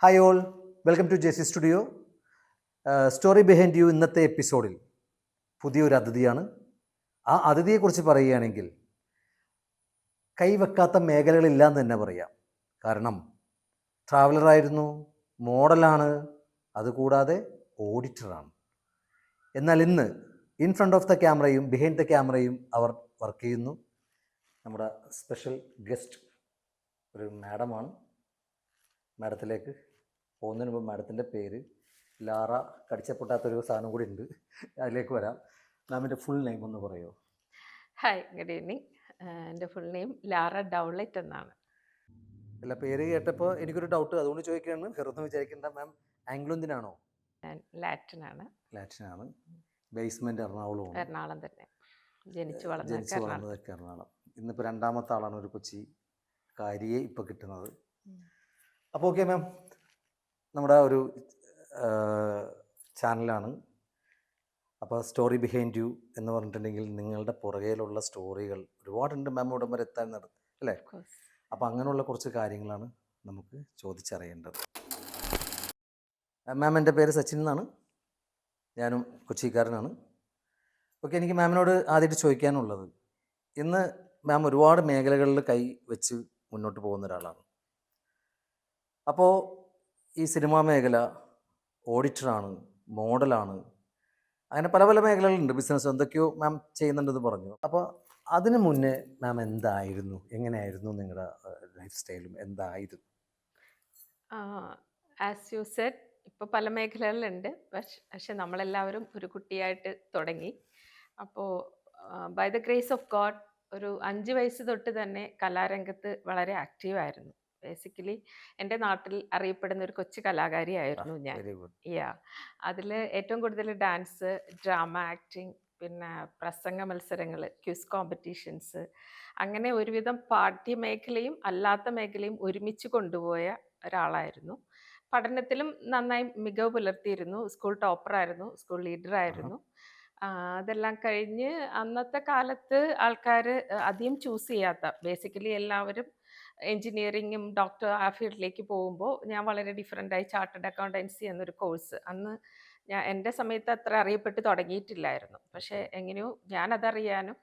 Hi all, welcome to JC studio. Story behind you ഇന്നത്തെ എപ്പിസോഡിൽ പുതിയൊരു അതിഥിയാണ്. ആ അതിഥിയെക്കുറിച്ച് പറയുകയാണെങ്കിൽ കൈവെക്കാത്ത മേഖലകളില്ലാന്ന് തന്നെ പറയാം. കാരണം ട്രാവലറായിരുന്നു, മോഡലാണ്, അതുകൂടാതെ ഓഡിറ്ററാണ്. എന്നാൽ ഇന്ന് ഇൻ ഫ്രണ്ട് ഓഫ് ദ ക്യാമറയും ബിഹൈൻഡ് ദ ക്യാമറയും അവർ വർക്ക് ചെയ്യുന്നു. നമ്മുടെ സ്പെഷ്യൽ ഗസ്റ്റ് ഒരു മാഡമാണ്. മാഡത്തിലേക്ക് പോകുന്നതിന് മുമ്പ് മാഡത്തിൻ്റെ പേര് ലാറ, കടിച്ചപ്പൊട്ടാത്തൊരു സാധനം കൂടി ഉണ്ട്, അതിലേക്ക് വരാം. മാമിൻ്റെ ഫുൾ നെയിം ഒന്ന് പറയുമോ? Hi, good evening. എൻ്റെ ഫുൾ നെയിം ലാറ ഡൗളറ്റ് എന്നാണ്. അല്ല, പേര് കേട്ടപ്പോൾ എനിക്കൊരു ഡൗട്ട്, അതുകൊണ്ട് ചോദിക്കുകയാണ്. വെറുതെ വിചാരിക്കേണ്ട. മാം ആംഗ്ലോ ഇന്ത്യനാണോ? ഞാൻ ലാറ്റിനാണ്. ലാറ്റിനാണ്. ബേസ്മെൻറ്റ് എറണാകുളമാണ്. എറണാകുളം തന്നെ. ജനിച്ചു ജനിച്ചു വളർന്നതൊക്കെ എറണാകുളം. വളർന്നതൊക്കെ എറണാകുളം. ഇന്നിപ്പോൾ രണ്ടാമത്തെ ആളാണ് ഒരു കൊച്ചി കാരിയെ ഇപ്പോൾ കിട്ടുന്നത്. അപ്പോൾ ഓക്കെ മാം, നമ്മുടെ ഒരു ചാനലാണ്. അപ്പോൾ സ്റ്റോറി ബിഹൈൻഡ് യു എന്ന് പറഞ്ഞിട്ടുണ്ടെങ്കിൽ നിങ്ങളുടെ പുറകേലുള്ള സ്റ്റോറികൾ ഒരുപാടുണ്ട് മാം, ഇവിടം വരെ എത്താൻ അല്ലേ? അപ്പോൾ അങ്ങനെയുള്ള കുറച്ച് കാര്യങ്ങളാണ് നമുക്ക് ചോദിച്ചറിയേണ്ടത്. മാം, എൻ്റെ പേര് സച്ചിൻ എന്നാണ്, ഞാനും കൊച്ചിക്കാരനാണ്. ഓക്കെ, എനിക്ക് മാമിനോട് ആദ്യമായിട്ട് ചോദിക്കാനുള്ളത്, ഇന്ന് മാം ഒരുപാട് മേഖലകളിൽ കൈ വെച്ച് മുന്നോട്ട് പോകുന്ന ഒരാളാണ്. അപ്പോൾ ഈ സിനിമാ മേഖല, ഓഡിറ്ററാണ്, മോഡലാണ്, അങ്ങനെ പല പല മേഖലകളുണ്ട്. ബിസിനസ് എന്തൊക്കെയോ മാം ചെയ്യുന്നുണ്ടെന്ന് പറഞ്ഞു. അപ്പോൾ അതിനു മുന്നേ മാം എന്തായിരുന്നു, എങ്ങനെയായിരുന്നു നിങ്ങളുടെ ലൈഫ് സ്റ്റൈലും എന്തായിരുന്നു? ആസ് യു സെഡ്, ഇപ്പോൾ പല മേഖലകളിലുണ്ട്. പക്ഷെ നമ്മളെല്ലാവരും ഒരു കുട്ടിയായിട്ട് തുടങ്ങി. അപ്പോൾ by the grace of God ഒരു 5 വയസ്സ് തൊട്ട് തന്നെ കലാരംഗത്ത് വളരെ ആക്റ്റീവായിരുന്നു. ബേസിക്കലി എൻ്റെ നാട്ടിൽ അറിയപ്പെടുന്ന ഒരു കൊച്ചു കലാകാരിയായിരുന്നു ഞാൻ. Very good. യാ, അതിൽ ഏറ്റവും കൂടുതൽ ഡാൻസ്, ഡ്രാമ ആക്ടിങ്, പിന്നെ പ്രസംഗ മത്സരങ്ങൾ, ക്വിസ് കോമ്പറ്റീഷൻസ്, അങ്ങനെ ഒരുവിധം പാഠ്യ മേഖലയും അല്ലാത്ത മേഖലയും ഒരുമിച്ച് കൊണ്ടുപോയ ഒരാളായിരുന്നു. പഠനത്തിലും നന്നായി മികവ് പുലർത്തിയിരുന്നു. School ടോപ്പറായിരുന്നു, school ലീഡറായിരുന്നു. അതെല്ലാം കഴിഞ്ഞ് അന്നത്തെ കാലത്ത് ആൾക്കാർ അധികം ചൂസ് ചെയ്യാത്ത, ബേസിക്കലി എല്ലാവരും എൻജിനീയറിങ്ങും ഡോക്ടർ ആ ഫീൽഡിലേക്ക് പോകുമ്പോൾ ഞാൻ വളരെ ഡിഫറെൻ്റായി ചാർട്ടേഡ് അക്കൗണ്ടൻസി എന്നൊരു കോഴ്സ്, അന്ന് എൻ്റെ സമയത്ത് അത്ര അറിയപ്പെട്ട് തുടങ്ങിയിട്ടില്ലായിരുന്നു. പക്ഷേ എങ്ങനെയോ ഞാനതറിയാനും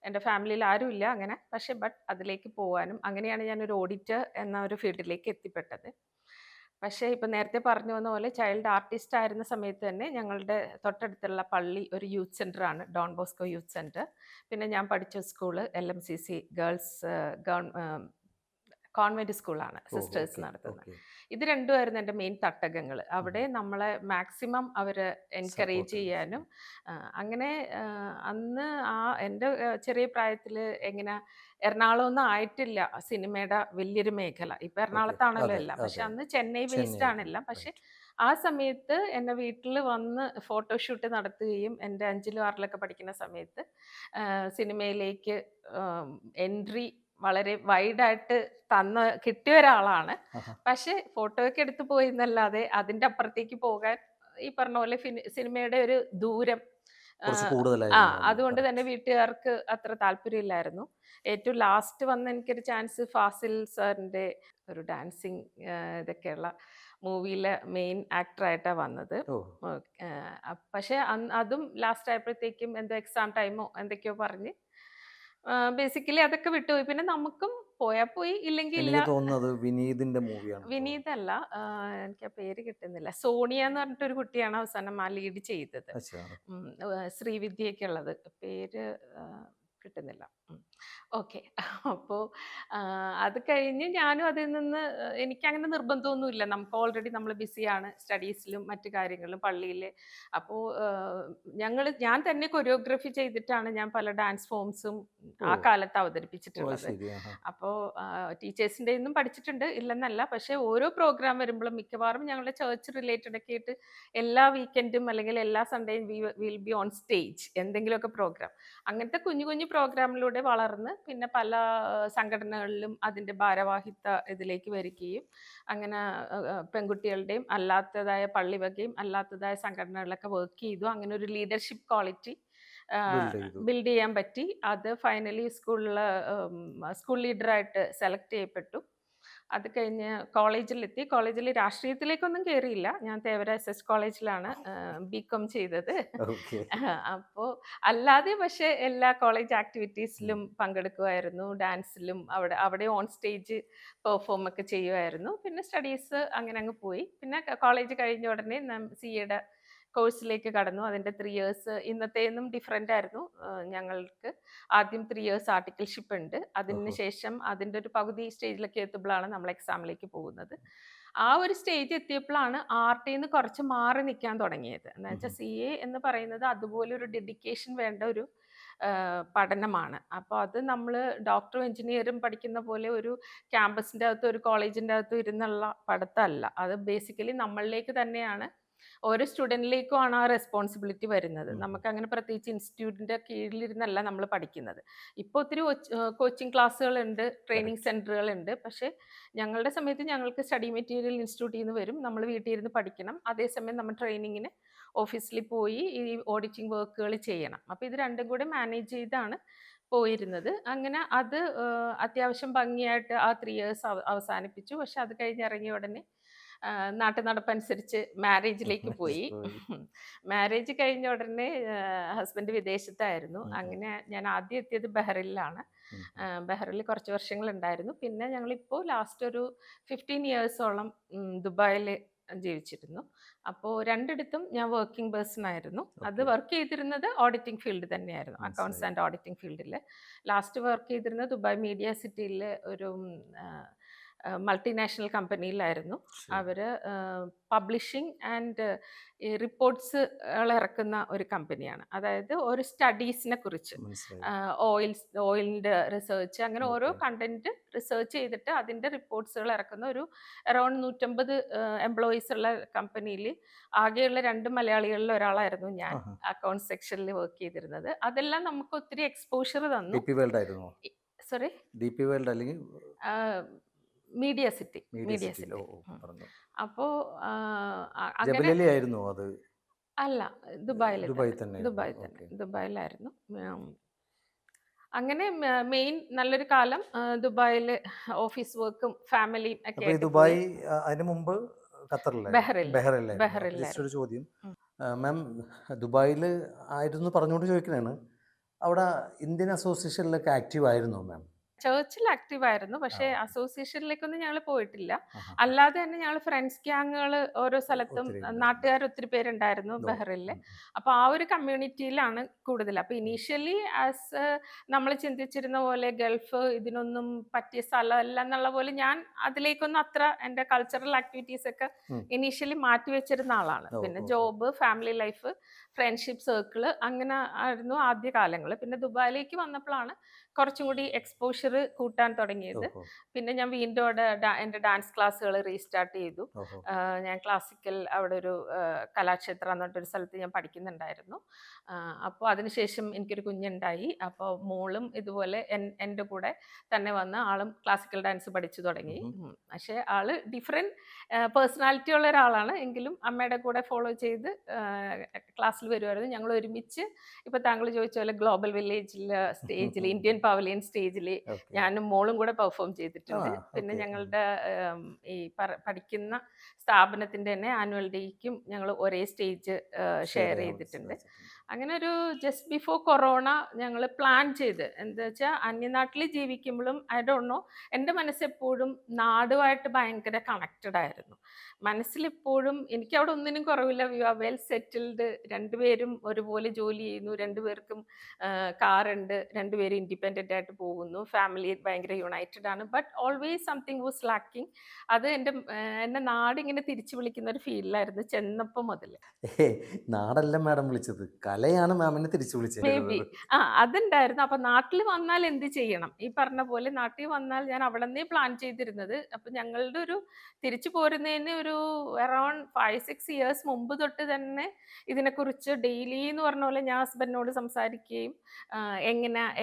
എൻ്റെ ഫാമിലിയിൽ ആരുമില്ല അങ്ങനെ, പക്ഷേ അതിലേക്ക് പോകാനും, അങ്ങനെയാണ് ഞാനൊരു ഓഡിറ്റർ എന്ന ഒരു ഫീൽഡിലേക്ക് എത്തിപ്പെട്ടത്. പക്ഷേ ഇപ്പം നേരത്തെ പറഞ്ഞു വന്ന പോലെ ചൈൽഡ് ആർട്ടിസ്റ്റ് ആയിരുന്ന സമയത്ത് തന്നെ ഞങ്ങളുടെ തൊട്ടടുത്തുള്ള പള്ളി ഒരു യൂത്ത് സെൻ്ററാണ്, ഡോൺ ബോസ്കോ യൂത്ത് സെൻറ്റർ. പിന്നെ ഞാൻ പഠിച്ച സ്കൂള് LMCC ഗേൾസ് കോൺവെൻറ്റ് സ്കൂളാണ്, സിസ്റ്റേഴ്സ് നടത്തുന്നത്. ഇത് രണ്ടുമായിരുന്നു എൻ്റെ മെയിൻ തട്ടകങ്ങൾ. അവിടെ നമ്മളെ മാക്സിമം അവർ എൻകറേജ് ചെയ്യാനും അങ്ങനെ അന്ന് എൻ്റെ ചെറിയ പ്രായത്തിൽ എങ്ങനെ എറണാകുളമൊന്നും ആയിട്ടില്ല സിനിമയുടെ വലിയൊരു മേഖല. ഇപ്പം എറണാകുളത്താണല്ലോ എല്ലാം, പക്ഷെ അന്ന് ചെന്നൈ ബേസ്ഡ് ആണെല്ലാം. പക്ഷെ ആ സമയത്ത് എന്നെ വീട്ടിൽ വന്ന് ഫോട്ടോഷൂട്ട് നടത്തുകയും എൻ്റെ 5ലും 6ലൊക്കെ പഠിക്കുന്ന സമയത്ത് സിനിമയിലേക്ക് എൻട്രി വളരെ വൈഡായിട്ട് കിട്ടിയ ഒരാളാണ്. പക്ഷെ ഫോട്ടോയൊക്കെ എടുത്ത് പോയി എന്നല്ലാതെ അതിൻ്റെ അപ്പുറത്തേക്ക് പോകാൻ ഈ പറഞ്ഞ പോലെ സിനിമയുടെ ഒരു ദൂരം അതുകൊണ്ട് തന്നെ വീട്ടുകാർക്ക് അത്ര താല്പര്യമില്ലായിരുന്നു. ഏറ്റവും ലാസ്റ്റ് വന്ന എനിക്കൊരു ചാൻസ് ഫാസിൽ സാറിൻ്റെ ഒരു ഡാൻസിങ് ഇതൊക്കെയുള്ള മൂവിയിലെ മെയിൻ ആക്ടറായിട്ടാണ് വന്നത്. പക്ഷെ അതും ലാസ്റ്റ് ആയപ്പോഴത്തേക്കും എന്തോ എക്സാം ടൈമോ എന്തൊക്കെയോ പറഞ്ഞ് ബേസിക്കലി അതൊക്കെ വിട്ടുപോയി. പിന്നെ നമുക്കും പോയാൽ പോയി, ഇല്ലെങ്കിൽ ഇല്ല. എനിക്ക് തോന്നുന്നത് വിനീതിന്റെ മൂവിയാണ്. വിനീതല്ല, എനിക്ക് ആ പേര് കിട്ടുന്നില്ല. സോണിയ എന്ന് പറഞ്ഞിട്ടൊരു കുട്ടിയാണ് അവസാനം ആ ലീഡ് ചെയ്തത്. ശ്രീവിദ്യയൊക്കെ ഉള്ളത്, പേര് കിട്ടുന്നില്ല. ഓക്കെ. അപ്പോൾ അത് കഴിഞ്ഞ് ഞാനും അതിൽ നിന്ന് എനിക്കങ്ങനെ നിർബന്ധമൊന്നുമില്ല. നമുക്ക് ഓൾറെഡി നമ്മൾ ബിസിയാണ് സ്റ്റഡീസിലും മറ്റു കാര്യങ്ങളിലും പള്ളിയിൽ. അപ്പോൾ ഞാൻ തന്നെ കൊറിയോഗ്രഫി ചെയ്തിട്ടാണ് ഞാൻ പല ഡാൻസ് ഫോംസും ആ കാലത്ത് അവതരിപ്പിച്ചിട്ടുള്ളത്. അപ്പോൾ ടീച്ചേഴ്സിൻ്റെ നിന്നും പഠിച്ചിട്ടുണ്ട്, ഇല്ലെന്നല്ല. പക്ഷേ ഓരോ പ്രോഗ്രാം വരുമ്പോഴും മിക്കവാറും ഞങ്ങളുടെ ചേർച്ച് റിലേറ്റഡ് ഒക്കെ ആയിട്ട് എല്ലാ വീക്കെൻഡും അല്ലെങ്കിൽ എല്ലാ സൺഡേയും വിൽ ബി ഓൺ സ്റ്റേജ് എന്തെങ്കിലുമൊക്കെ പ്രോഗ്രാം. അങ്ങനത്തെ കുഞ്ഞു കുഞ്ഞു പ്രോഗ്രാമിലൂടെ വളർന്ന് പിന്നെ പല സംഘടനകളിലും അതിൻ്റെ ഭാരവാഹിത്വ ഇതിലേക്ക് വരികയും അങ്ങനെ പെൺകുട്ടികളുടെയും അല്ലാത്തതായ പള്ളിവകയും അല്ലാത്തതായ സംഘടനകളിലൊക്കെ വർക്ക് ചെയ്തു. അങ്ങനെ ഒരു ലീഡർഷിപ്പ് ക്വാളിറ്റി ബിൽഡ് ചെയ്യാൻ പറ്റി. അത് ഫൈനലി സ്കൂൾ ലീഡറായിട്ട് സെലക്ട് ചെയ്യപ്പെട്ടു. അത് കഴിഞ്ഞ് കോളേജിലെത്തി. കോളേജിൽ രാഷ്ട്രീയത്തിലേക്കൊന്നും കയറിയില്ല. ഞാൻ തേവര എസ് കോളേജിലാണ് ബികോം ചെയ്തത്. ഓക്കെ. അപ്പോൾ അല്ലാതെ പക്ഷേ എല്ലാ കോളേജ് ആക്ടിവിറ്റീസിലും പങ്കെടുക്കുമായിരുന്നു. ഡാൻസിലും അവിടെ ഓൺ സ്റ്റേജ് പെർഫോം ഒക്കെ ചെയ്യുമായിരുന്നു. പിന്നെ സ്റ്റഡീസ് അങ്ങനെ അങ്ങ് പോയി. പിന്നെ കോളേജ് കഴിഞ്ഞ ഉടനെ CA കോഴ്സിലേക്ക് കടന്നു. അതിൻ്റെ 3 ഇയേഴ്സ് ഇന്നത്തേന്നും ഡിഫറൻ്റ് ആയിരുന്നു. ഞങ്ങൾക്ക് ആദ്യം 3 ഇയേഴ്സ് ആർട്ടിക്കിൾഷിപ്പ് ഉണ്ട്. അതിന് ഓഹോ. ശേഷം അതിൻ്റെ ഒരു പകുതി സ്റ്റേജിലൊക്കെ എത്തുമ്പോഴാണ് നമ്മൾ എക്സാമിലേക്ക് പോകുന്നത്. ആ ഒരു സ്റ്റേജ് എത്തിയപ്പോഴാണ് ആർട്ടിൽ നിന്ന് കുറച്ച് മാറി നിൽക്കാൻ തുടങ്ങിയത്. എന്ന് വെച്ചാൽ CA എന്ന് പറയുന്നത് അതുപോലെ ഒരു ഡെഡിക്കേഷൻ വേണ്ട ഒരു പഠനമാണ്. അപ്പോൾ അത് നമ്മൾ ഡോക്ടറും എഞ്ചിനീയറും പഠിക്കുന്ന പോലെ ഒരു ക്യാമ്പസിൻ്റെ അകത്ത് ഒരു കോളേജിൻ്റെ അകത്ത് ഇരുന്നുള്ള പഠിത്തമല്ല. അത് ബേസിക്കലി നമ്മളിലേക്ക് തന്നെയാണ്, ഓരോ സ്റ്റുഡൻറ്റിലേക്കുമാണ് ആ റെസ്പോൺസിബിലിറ്റി വരുന്നത്. നമുക്കങ്ങനെ പ്രത്യേകിച്ച് ഇൻസ്റ്റിറ്റ്യൂട്ടിൻ്റെ കീഴിലിരുന്നല്ല നമ്മൾ പഠിക്കുന്നത്. ഇപ്പോൾ ഒത്തിരി കോച്ചിങ് ക്ലാസ്സുകളുണ്ട്, ട്രെയിനിങ് സെൻറ്ററുകളുണ്ട്. പക്ഷേ ഞങ്ങളുടെ സമയത്ത് ഞങ്ങൾക്ക് സ്റ്റഡി മെറ്റീരിയൽ ഇൻസ്റ്റിറ്റ്യൂട്ടിൽ നിന്ന് വരും. നമ്മൾ വീട്ടിൽ ഇരുന്ന് പഠിക്കണം. അതേസമയം നമ്മൾ ട്രെയിനിങ്ങിന് ഓഫീസിൽ പോയി ഈ ഓഡിറ്റിംഗ് വർക്കുകൾ ചെയ്യണം. അപ്പോൾ ഇത് രണ്ടും കൂടെ മാനേജ് ചെയ്താണ് പോയിരുന്നത്. അങ്ങനെ അത് അത്യാവശ്യം ഭംഗിയായിട്ട് ആ 3 ഇയേഴ്സ് അവസാനിപ്പിച്ചു. പക്ഷെ അത് കഴിഞ്ഞ് ഇറങ്ങിയ ഉടനെ നാട്ടു നടപ്പനുസരിച്ച് മാരേജിലേക്ക് പോയി. മാരേജ് കഴിഞ്ഞ ഉടനെ ഹസ്ബൻഡ് വിദേശത്തായിരുന്നു. അങ്ങനെ ഞാൻ ആദ്യം എത്തിയത് ബഹ്റിനിലാണ്. ബഹ്റിനിൽ കുറച്ച് വർഷങ്ങളുണ്ടായിരുന്നു. പിന്നെ ഞങ്ങളിപ്പോൾ ലാസ്റ്റ് ഒരു 15 ഇയേഴ്സോളം ദുബായിൽ ജീവിച്ചിരുന്നു. അപ്പോൾ രണ്ടിടത്തും ഞാൻ വർക്കിംഗ് പേഴ്സൺ ആയിരുന്നു. അത് വർക്ക് ചെയ്തിരുന്നത് ഓഡിറ്റിംഗ് ഫീൽഡ് തന്നെയായിരുന്നു, അക്കൗണ്ട്സ് ആൻഡ് ഓഡിറ്റിംഗ് ഫീൽഡിൽ. ലാസ്റ്റ് വർക്ക് ചെയ്തിരുന്നത് ദുബായ് മീഡിയ സിറ്റിയിൽ ഒരു മൾട്ടിനാഷണൽ കമ്പനിയിലായിരുന്നു. അവർ പബ്ലിഷിംഗ് ആൻഡ് റിപ്പോർട്ട്സുകൾ ഒരു കമ്പനിയാണ്. അതായത് ഒരു സ്റ്റഡീസിനെ കുറിച്ച് ഓയിലിൻ്റെ റിസർച്ച്, അങ്ങനെ ഓരോ കണ്ടന്റ് റിസർച്ച് ചെയ്തിട്ട് അതിൻ്റെ റിപ്പോർട്ട്സുകൾ ഇറക്കുന്ന ഒരു അറൗണ്ട് 150 എംപ്ലോയീസ് ഉള്ള കമ്പനിയിൽ ആകെയുള്ള 2 മലയാളികളിൽ ഒരാളായിരുന്നു ഞാൻ അക്കൗണ്ട് സെക്ഷനിൽ വർക്ക് ചെയ്തിരുന്നത്. അതെല്ലാം നമുക്ക് ഒത്തിരി എക്സ്പോഷർ തന്നു. Sorry, media city. അപ്പോൾ അല്ല, ദുബായിലായിരുന്നു. അങ്ങനെ മെയിൻ നല്ലൊരു കാലം ദുബായിൽ ഓഫീസ് വർക്കും ഫാമിലിയും ഒക്കെ. ദുബായ് അതിന് മുമ്പ് ബഹ്റിനിലായിരുന്നു. ചോദ്യം മാം, ദുബായിൽ ആയിരുന്നു പറഞ്ഞുകൊണ്ട് ചോദിക്കുന്നതാണ്, അവിടെ ഇന്ത്യൻ അസോസിയേഷനിലൊക്കെ ആക്റ്റീവ് ആയിരുന്നു മാം? ചർച്ചിൽ ആക്റ്റീവ് ആയിരുന്നു. പക്ഷേ അസോസിയേഷനിലേക്കൊന്നും ഞങ്ങൾ പോയിട്ടില്ല. അല്ലാതെ തന്നെ ഞങ്ങൾ ഫ്രണ്ട്സ് ഗ്യാങ്ങുകൾ ഓരോ സ്ഥലത്തും, നാട്ടുകാർ ഒത്തിരി പേരുണ്ടായിരുന്നു ബഹ്റിനിൽ. അപ്പോൾ ആ ഒരു കമ്മ്യൂണിറ്റിയിലാണ് കൂടുതൽ. അപ്പോൾ ഇനീഷ്യലി ആസ് നമ്മൾ ചിന്തിച്ചിരുന്ന പോലെ ഗൾഫ് ഇതിനൊന്നും പറ്റിയ സ്ഥലമല്ല എന്നുള്ള പോലെ ഞാൻ അതിലേക്കൊന്നും അത്ര എൻ്റെ കൾച്ചറൽ ആക്ടിവിറ്റീസ് ഒക്കെ ഇനീഷ്യലി മാറ്റിവെച്ചിരുന്ന ആളാണ്. പിന്നെ job, family life, friendship circle, അങ്ങനെ ആയിരുന്നു ആദ്യ കാലങ്ങൾ. പിന്നെ ദുബായിലേക്ക് വന്നപ്പോഴാണ് കുറച്ചും കൂടി എക്സ്പോഷർ കൂട്ടാൻ തുടങ്ങിയത്. പിന്നെ ഞാൻ വീണ്ടും അവിടെ എൻ്റെ ഡാൻസ് ക്ലാസ്സുകൾ റീസ്റ്റാർട്ട് ചെയ്തു. ഞാൻ ക്ലാസിക്കൽ അവിടെ ഒരു കലാക്ഷേത്ര എന്ന് പറഞ്ഞിട്ടൊരു സ്ഥലത്ത് ഞാൻ പഠിക്കുന്നുണ്ടായിരുന്നു. അപ്പോൾ അതിനുശേഷം എനിക്കൊരു കുഞ്ഞുണ്ടായി. അപ്പോൾ മോളും ഇതുപോലെ എൻ്റെ കൂടെ തന്നെ വന്ന് ആളും ക്ലാസിക്കൽ ഡാൻസ് പഠിച്ചു തുടങ്ങി. പക്ഷേ ആള് ഡിഫറെൻറ്റ് പേഴ്സണാലിറ്റി ഉള്ള ഒരാളാണ്. എങ്കിലും അമ്മയുടെ കൂടെ ഫോളോ ചെയ്ത് ക്ലാസ്സിൽ വരുമായിരുന്നു. ഞങ്ങൾ ഒരുമിച്ച് ഇപ്പോൾ താങ്കൾ ചോദിച്ച പോലെ ഗ്ലോബൽ വില്ലേജിൽ സ്റ്റേജിൽ, ഇന്ത്യൻ പവലിയൻ സ്റ്റേജിൽ ഞാനും മോളും കൂടെ പെർഫോം ചെയ്തിട്ടുണ്ട്. പിന്നെ ഞങ്ങളുടെ ഈ പഠിക്കുന്ന സ്ഥാപനത്തിൻ്റെ തന്നെ ആനുവൽ ഡേക്കും ഞങ്ങൾ ഒരേ സ്റ്റേജ് ഷെയർ ചെയ്തിട്ടുണ്ട്. അങ്ങനെ ഒരു ജസ്റ്റ് ബിഫോർ കൊറോണ ഞങ്ങൾ പ്ലാൻ ചെയ്ത്, എന്താ വെച്ചാൽ അന്യനാട്ടിൽ ജീവിക്കുമ്പോഴും ഐ ഡോണ്ട് നോ, എൻ്റെ മനസ്സെപ്പോഴും നാടുമായിട്ട് ഭയങ്കര കണക്റ്റഡ് ആയിരുന്നു. മനസ്സിലെപ്പോഴും എനിക്ക് അവിടെ ഒന്നിനും കുറവില്ല. വി ആർ വെൽ സെറ്റിൽഡ്, രണ്ടുപേരും ഒരുപോലെ ജോലി ചെയ്യുന്നു, രണ്ടുപേർക്കും കാറുണ്ട്, രണ്ടുപേരും ഇൻഡിപെൻഡൻ്റ് ആയിട്ട് പോകുന്നു, ഫാമിലി ഭയങ്കര യുണൈറ്റഡ് ആണ്. But always something was lacking. അത് എൻ്റെ നാടിങ്ങനെ തിരിച്ചു വിളിക്കുന്ന ഒരു ഫീലിലായിരുന്നു ചെന്നപ്പോൾ മുതൽ. നാടല്ല മാഡം വിളിച്ചത്, കലയാണ് മാമിനെ തിരിച്ചു വിളിച്ചത്. മേ ബി അതുണ്ടായിരുന്നു. അപ്പം നാട്ടിൽ വന്നാൽ എന്ത് ചെയ്യണം, ഈ പറഞ്ഞ പോലെ നാട്ടിൽ വന്നാൽ ഞാൻ അവിടെ നിന്നേ പ്ലാൻ ചെയ്തിരുന്നത്. അപ്പം ഞങ്ങളുടെ ഒരു തിരിച്ചു പോരുന്നതിന് ഒരു അറൗണ്ട് 5-6 ഇയേഴ്സ് മുമ്പ് തൊട്ട് തന്നെ ഇതിനെക്കുറിച്ച് ഡെയിലി എന്ന് പറഞ്ഞ പോലെ ഞാൻ ഹസ്ബൻഡിനോട് സംസാരിക്കുകയും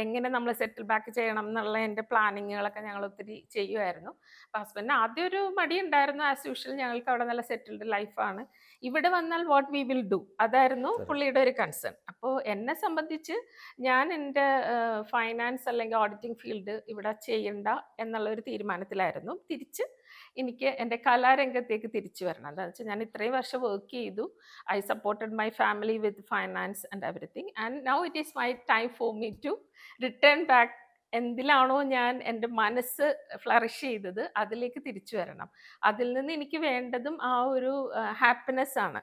എങ്ങനെ നമ്മൾ സെറ്റിൽ ബാക്ക് ചെയ്യണം എന്നുള്ള എൻ്റെ പ്ലാനിങ്ങുകളൊക്കെ ഞങ്ങൾ ഒത്തിരി ചെയ്യുമായിരുന്നു. അപ്പം ഹസ്ബൻഡിന് ആദ്യം ഒരു മടി ഉണ്ടായിരുന്നു. ആസ് യൂഷ്വൽ ഞങ്ങൾക്ക് അവിടെ നല്ല സെറ്റിൽഡ് ലൈഫാണ്, ഇവിടെ വന്നാൽ വാട്ട് വി വിൽ ഡു, അതായിരുന്നു പുള്ളിയുടെ ഒരു കൺസേൺ. പേഴ്സൺ. അപ്പോൾ എന്നെ സംബന്ധിച്ച് ഞാൻ എൻ്റെ ഫൈനാൻസ് അല്ലെങ്കിൽ ഓഡിറ്റിംഗ് ഫീൽഡ് ഇവിടെ ചെയ്യണ്ട എന്നുള്ള ഒരു തീരുമാനത്തിലായിരുന്നു. തിരിച്ച് എനിക്ക് എൻ്റെ കലാരംഗത്തേക്ക് തിരിച്ചു വരണം. എന്താണെന്ന് വെച്ചാൽ ഞാൻ ഇത്രയും വർഷം വർക്ക് ചെയ്തു. I supported my family with finance and everything and now it is my time for me to return back. എന്തിലാണോ ഞാൻ എൻ്റെ മനസ്സ് ഫ്ലറിഷ് ചെയ്തത് അതിലേക്ക് തിരിച്ചു വരണം. അതിൽ നിന്ന് എനിക്ക് വേണ്ടതും ആ ഒരു ഹാപ്പിനെസ് ആണ്.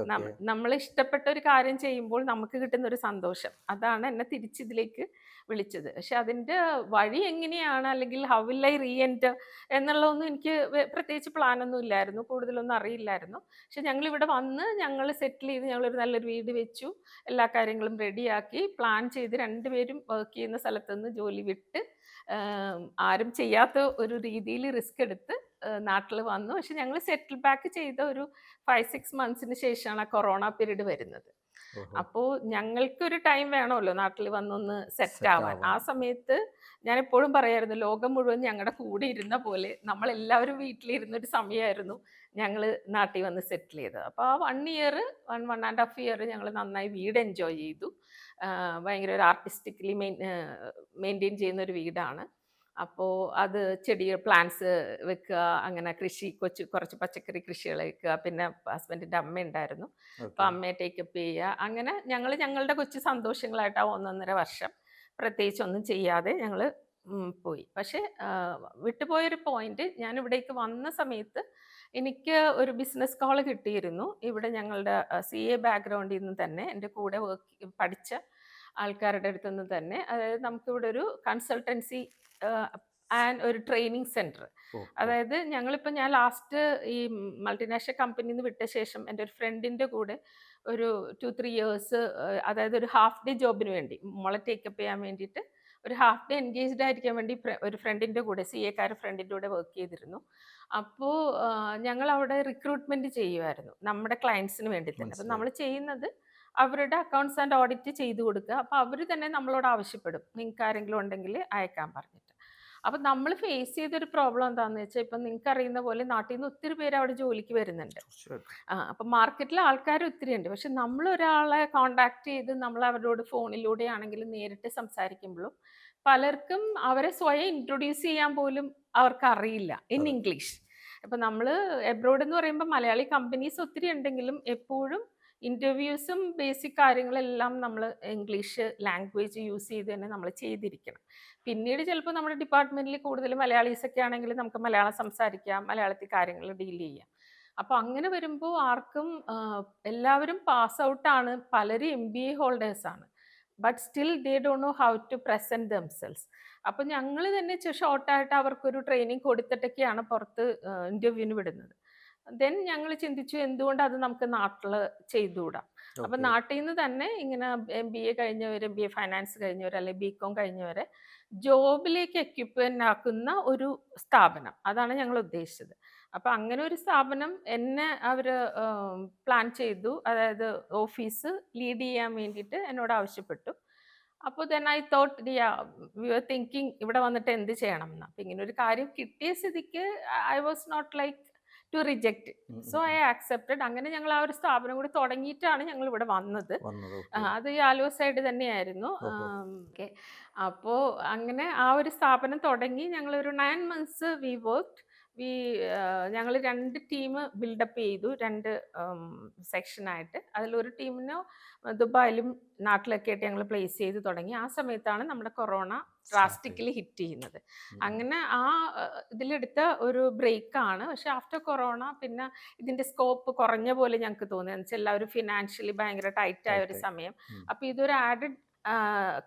ഓക്കെ. നമ്മൾ ഇഷ്ടപ്പെട്ട ഒരു കാര്യം ചെയ്യുമ്പോൾ നമുക്ക് കിട്ടുന്ന ഒരു സന്തോഷം, അതാണ് എന്നെ തിരിച്ചിതിലേക്ക് വിളിച്ചത്. പക്ഷെ അതിൻ്റെ വഴി എങ്ങനെയാണ്, അല്ലെങ്കിൽ how will I re-enter എന്നുള്ളതൊന്നും എനിക്ക് പ്രത്യേകിച്ച് പ്ലാനൊന്നും ഇല്ലായിരുന്നു, കൂടുതലൊന്നും അറിയില്ലായിരുന്നു. പക്ഷെ ഞങ്ങളിവിടെ വന്ന് ഞങ്ങൾ സെറ്റിൽ ചെയ്ത് ഞങ്ങളൊരു നല്ലൊരു വീട് വെച്ചു, എല്ലാ കാര്യങ്ങളും റെഡിയാക്കി പ്ലാൻ ചെയ്ത് രണ്ടുപേരും വർക്ക് ചെയ്യുന്ന സ്ഥലത്തുനിന്ന് ജോലി വിട്ട് ആരും ചെയ്യാത്ത ഒരു രീതിയിൽ റിസ്ക് എടുത്ത് നാട്ടിൽ വന്നു. പക്ഷെ ഞങ്ങൾ സെറ്റിൽ ബാക്ക് ചെയ്ത ഒരു 5-6 മന്ത്സിന് ശേഷമാണ് ആ കൊറോണ പീരീഡ് വരുന്നത്. ഓഹോ. അപ്പോൾ ഞങ്ങൾക്കൊരു ടൈം വേണമല്ലോ നാട്ടിൽ വന്നൊന്ന് സെറ്റ് സെറ്റ് ആവാൻ. ആ ആവാൻ. സമയത്ത് ഞാൻ എപ്പോഴും പറയായിരുന്നു, ലോകം മുഴുവൻ ഞങ്ങളുടെ കൂടെ ഇരുന്ന പോലെ നമ്മളെല്ലാവരും വീട്ടിലിരുന്നൊരു സമയമായിരുന്നു ഞങ്ങൾ നാട്ടിൽ വന്ന് സെറ്റിൽ ചെയ്തത്. അപ്പോൾ ആ 1 ഇയർ 1.5 ഇയർ ഞങ്ങൾ നന്നായി വീട് എൻജോയ് ചെയ്തു. ഭയങ്കര ഒരു ആർട്ടിസ്റ്റിക്കലി മെയിൻറ്റെയിൻ ചെയ്യുന്ന ഒരു വീടാണ്. അപ്പോൾ അത് പ്ലാന്റ്സ് വെക്കുക, അങ്ങനെ കൃഷി കുറച്ച് പച്ചക്കറി കൃഷികൾ വെക്കുക. പിന്നെ ഹസ്ബൻഡിൻ്റെ അമ്മ ഉണ്ടായിരുന്നു, അപ്പോൾ ഓക്കെ. അമ്മയെ ടേക്കപ്പ് ചെയ്യുക. അങ്ങനെ ഞങ്ങൾ ഞങ്ങളുടെ കൊച്ചു സന്തോഷങ്ങളായിട്ട് ആ 1.5 വർഷം പ്രത്യേകിച്ചൊന്നും ചെയ്യാതെ ഞങ്ങൾ പോയി. പക്ഷേ വിട്ടുപോയൊരു പോയിന്റ്, ഞാൻ ഇവിടേക്ക് വന്ന സമയത്ത് എനിക്ക് ഒരു ബിസിനസ് കോൾ കിട്ടിയിരുന്നു. ഇവിടെ ഞങ്ങളുടെ CA ബാക്ക്ഗ്രൗണ്ടിൽ നിന്ന് തന്നെ എൻ്റെ കൂടെ പഠിച്ച ആൾക്കാരുടെ അടുത്തു നിന്ന് തന്നെ. അതായത് നമുക്കിവിടെ ഒരു കൺസൾട്ടൻസി ആൻഡ് ഒരു ട്രെയിനിങ് സെൻറ്റർ. ഓ, ഓ. അതായത് ഞാൻ ലാസ്റ്റ് ഈ മൾട്ടിനാഷണൽ കമ്പനിയിൽ നിന്ന് വിട്ട ശേഷം എൻ്റെ ഒരു ഫ്രണ്ടിൻ്റെ കൂടെ ഒരു 2-3 ഇയേഴ്സ്, അതായത് ഒരു ഹാഫ് ഡേ ജോബിന് വേണ്ടി മോളെ ടേക്കപ്പ് ചെയ്യാൻ വേണ്ടിയിട്ട് ഒരു ഹാഫ് ഡേ എൻഗേജ്ഡ് ആയിരിക്കാൻ വേണ്ടി ഒരു ഫ്രണ്ടിൻ്റെ കൂടെ CA ഫ്രണ്ടിൻ്റെ കൂടെ വർക്ക് ചെയ്തിരുന്നു. അപ്പോൾ ഞങ്ങൾ അവിടെ റിക്രൂട്ട്മെൻറ്റ് ചെയ്യുമായിരുന്നു നമ്മുടെ ക്ലയൻസിന് വേണ്ടി തന്നെ. അപ്പം നമ്മൾ മനസ്സിലായി. ചെയ്യുന്നത് അവരുടെ അക്കൗണ്ട്സ് ആൻഡ് ഓഡിറ്റ് ചെയ്ത് കൊടുക്കുക. അപ്പോൾ അവർ തന്നെ നമ്മളോട് ആവശ്യപ്പെടും, നിങ്ങൾക്ക് ആരെങ്കിലും ഉണ്ടെങ്കിൽ അയക്കാൻ പറഞ്ഞിട്ട്. അപ്പം നമ്മൾ ഫേസ് ചെയ്തൊരു പ്രോബ്ലം എന്താണെന്ന് വെച്ചാൽ, ഇപ്പം നിങ്ങൾക്ക് അറിയുന്ന പോലെ നാട്ടിൽ നിന്ന് ഒത്തിരി പേര് അവിടെ ജോലിക്ക് വരുന്നുണ്ട്. തീർച്ചയായിട്ടും. അപ്പം മാർക്കറ്റിൽ ആൾക്കാർ ഒത്തിരി ഉണ്ട്. പക്ഷെ നമ്മളൊരാളെ കോണ്ടാക്ട് ചെയ്ത് നമ്മൾ അവരോട് ഫോണിലൂടെ ആണെങ്കിലും നേരിട്ട് സംസാരിക്കുമ്പോഴും പലർക്കും അവരെ സ്വയം ഇൻട്രൊഡ്യൂസ് ചെയ്യാൻ പോലും അവർക്ക് അറിയില്ല ഇൻ അതെ. ഇംഗ്ലീഷ്. ഇപ്പം നമ്മൾ എബ്രോഡ് എന്ന് പറയുമ്പോൾ മലയാളി കമ്പനീസ് ഒത്തിരി ഉണ്ടെങ്കിലും എപ്പോഴും ഇൻ്റർവ്യൂസും ബേസിക് കാര്യങ്ങളെല്ലാം നമ്മൾ ഇംഗ്ലീഷ് ലാംഗ്വേജ് യൂസ് ചെയ്ത് തന്നെ നമ്മൾ ചെയ്തിരിക്കണം. പിന്നീട് ചിലപ്പോൾ നമ്മുടെ ഡിപ്പാർട്ട്മെൻറ്റിൽ കൂടുതൽ മലയാളീസൊക്കെ ആണെങ്കിൽ നമുക്ക് മലയാളം സംസാരിക്കാം, മലയാളത്തിൽ കാര്യങ്ങൾ ഡീൽ ചെയ്യാം. അപ്പോൾ അങ്ങനെ വരുമ്പോൾ ആർക്കും എല്ലാവരും പാസ് ഔട്ടാണ്, പലരും MBA ഹോൾഡേഴ്സാണ്. But still they don't know how to present themselves. അപ്പം ഞങ്ങൾ തന്നെ ഷോർട്ടായിട്ട് അവർക്കൊരു ട്രെയിനിങ് കൊടുത്തിട്ടൊക്കെയാണ് പുറത്ത് ഇൻ്റർവ്യൂവിന് വിടുന്നത്. ദെൻ ഞങ്ങൾ ചിന്തിച്ചു, എന്തുകൊണ്ട് അത് നമുക്ക് നാട്ടിൽ ചെയ്തുകൂടാ. അപ്പം ഓക്കെ. നാട്ടിൽ നിന്ന് തന്നെ ഇങ്ങനെ MBA കഴിഞ്ഞവർ, MBA ഫൈനാൻസ് കഴിഞ്ഞവർ, അല്ലെങ്കിൽ BCom കഴിഞ്ഞവരെ ജോബിലേക്ക് എക്യുപ്മെൻ്റ് ആക്കുന്ന ഒരു സ്ഥാപനം, അതാണ് ഞങ്ങൾ ഉദ്ദേശിച്ചത്. അപ്പം അങ്ങനെ ഒരു സ്ഥാപനം എന്നെ അവർ പ്ലാൻ ചെയ്തു. അതായത് ഓഫീസ് ലീഡ് ചെയ്യാൻ വേണ്ടിയിട്ട് എന്നോട് ആവശ്യപ്പെട്ടു. അപ്പോൾ then I thought V are thinking ഇവിടെ വന്നിട്ട് എന്ത് ചെയ്യണം എന്ന്. അപ്പം ഇങ്ങനെ ഒരു കാര്യം കിട്ടിയ സ്ഥിതിക്ക് I was not like to reject. So I accepted. അങ്ങനെ ഞങ്ങൾ ആ ഒരു സ്ഥാപനം കൂടി തുടങ്ങിയിട്ടാണ് ഞങ്ങൾ ഇവിടെ വന്നത്. വന്നത്. ഓക്കെ. അത് ഈ ആലുവ സൈഡ് തന്നെയായിരുന്നു. ഓഹോ. ഓക്കെ. അപ്പോൾ അങ്ങനെ ആ ഒരു സ്ഥാപനം തുടങ്ങി ഞങ്ങളൊരു 9 മന്ത്സ് വി വർക്ക്ഡ്. ഞങ്ങൾ 2 ടീം ബിൽഡപ്പ് ചെയ്തു, 2 സെക്ഷനായിട്ട്. അതിലൊരു ടീമിന് ദുബായിലും നാട്ടിലൊക്കെ ആയിട്ട് ഞങ്ങൾ പ്ലേസ് ചെയ്ത് തുടങ്ങി. ആ സമയത്താണ് നമ്മുടെ കൊറോണ ഡ്രാസ്റ്റിക്കലി ഹിറ്റ് ചെയ്യുന്നത്. അങ്ങനെ ആ ഇതിലെടുത്ത ഒരു ബ്രേക്കാണ്. പക്ഷെ ആഫ്റ്റർ കൊറോണ പിന്നെ ഇതിൻ്റെ സ്കോപ്പ് കുറഞ്ഞ പോലെ ഞങ്ങൾക്ക് തോന്നി. എന്ന് വെച്ചാൽ എല്ലാവരും ഫിനാൻഷ്യലി ഭയങ്കര ടൈറ്റായ ഒരു സമയം. അപ്പോൾ ഇതൊരു ആഡഡ്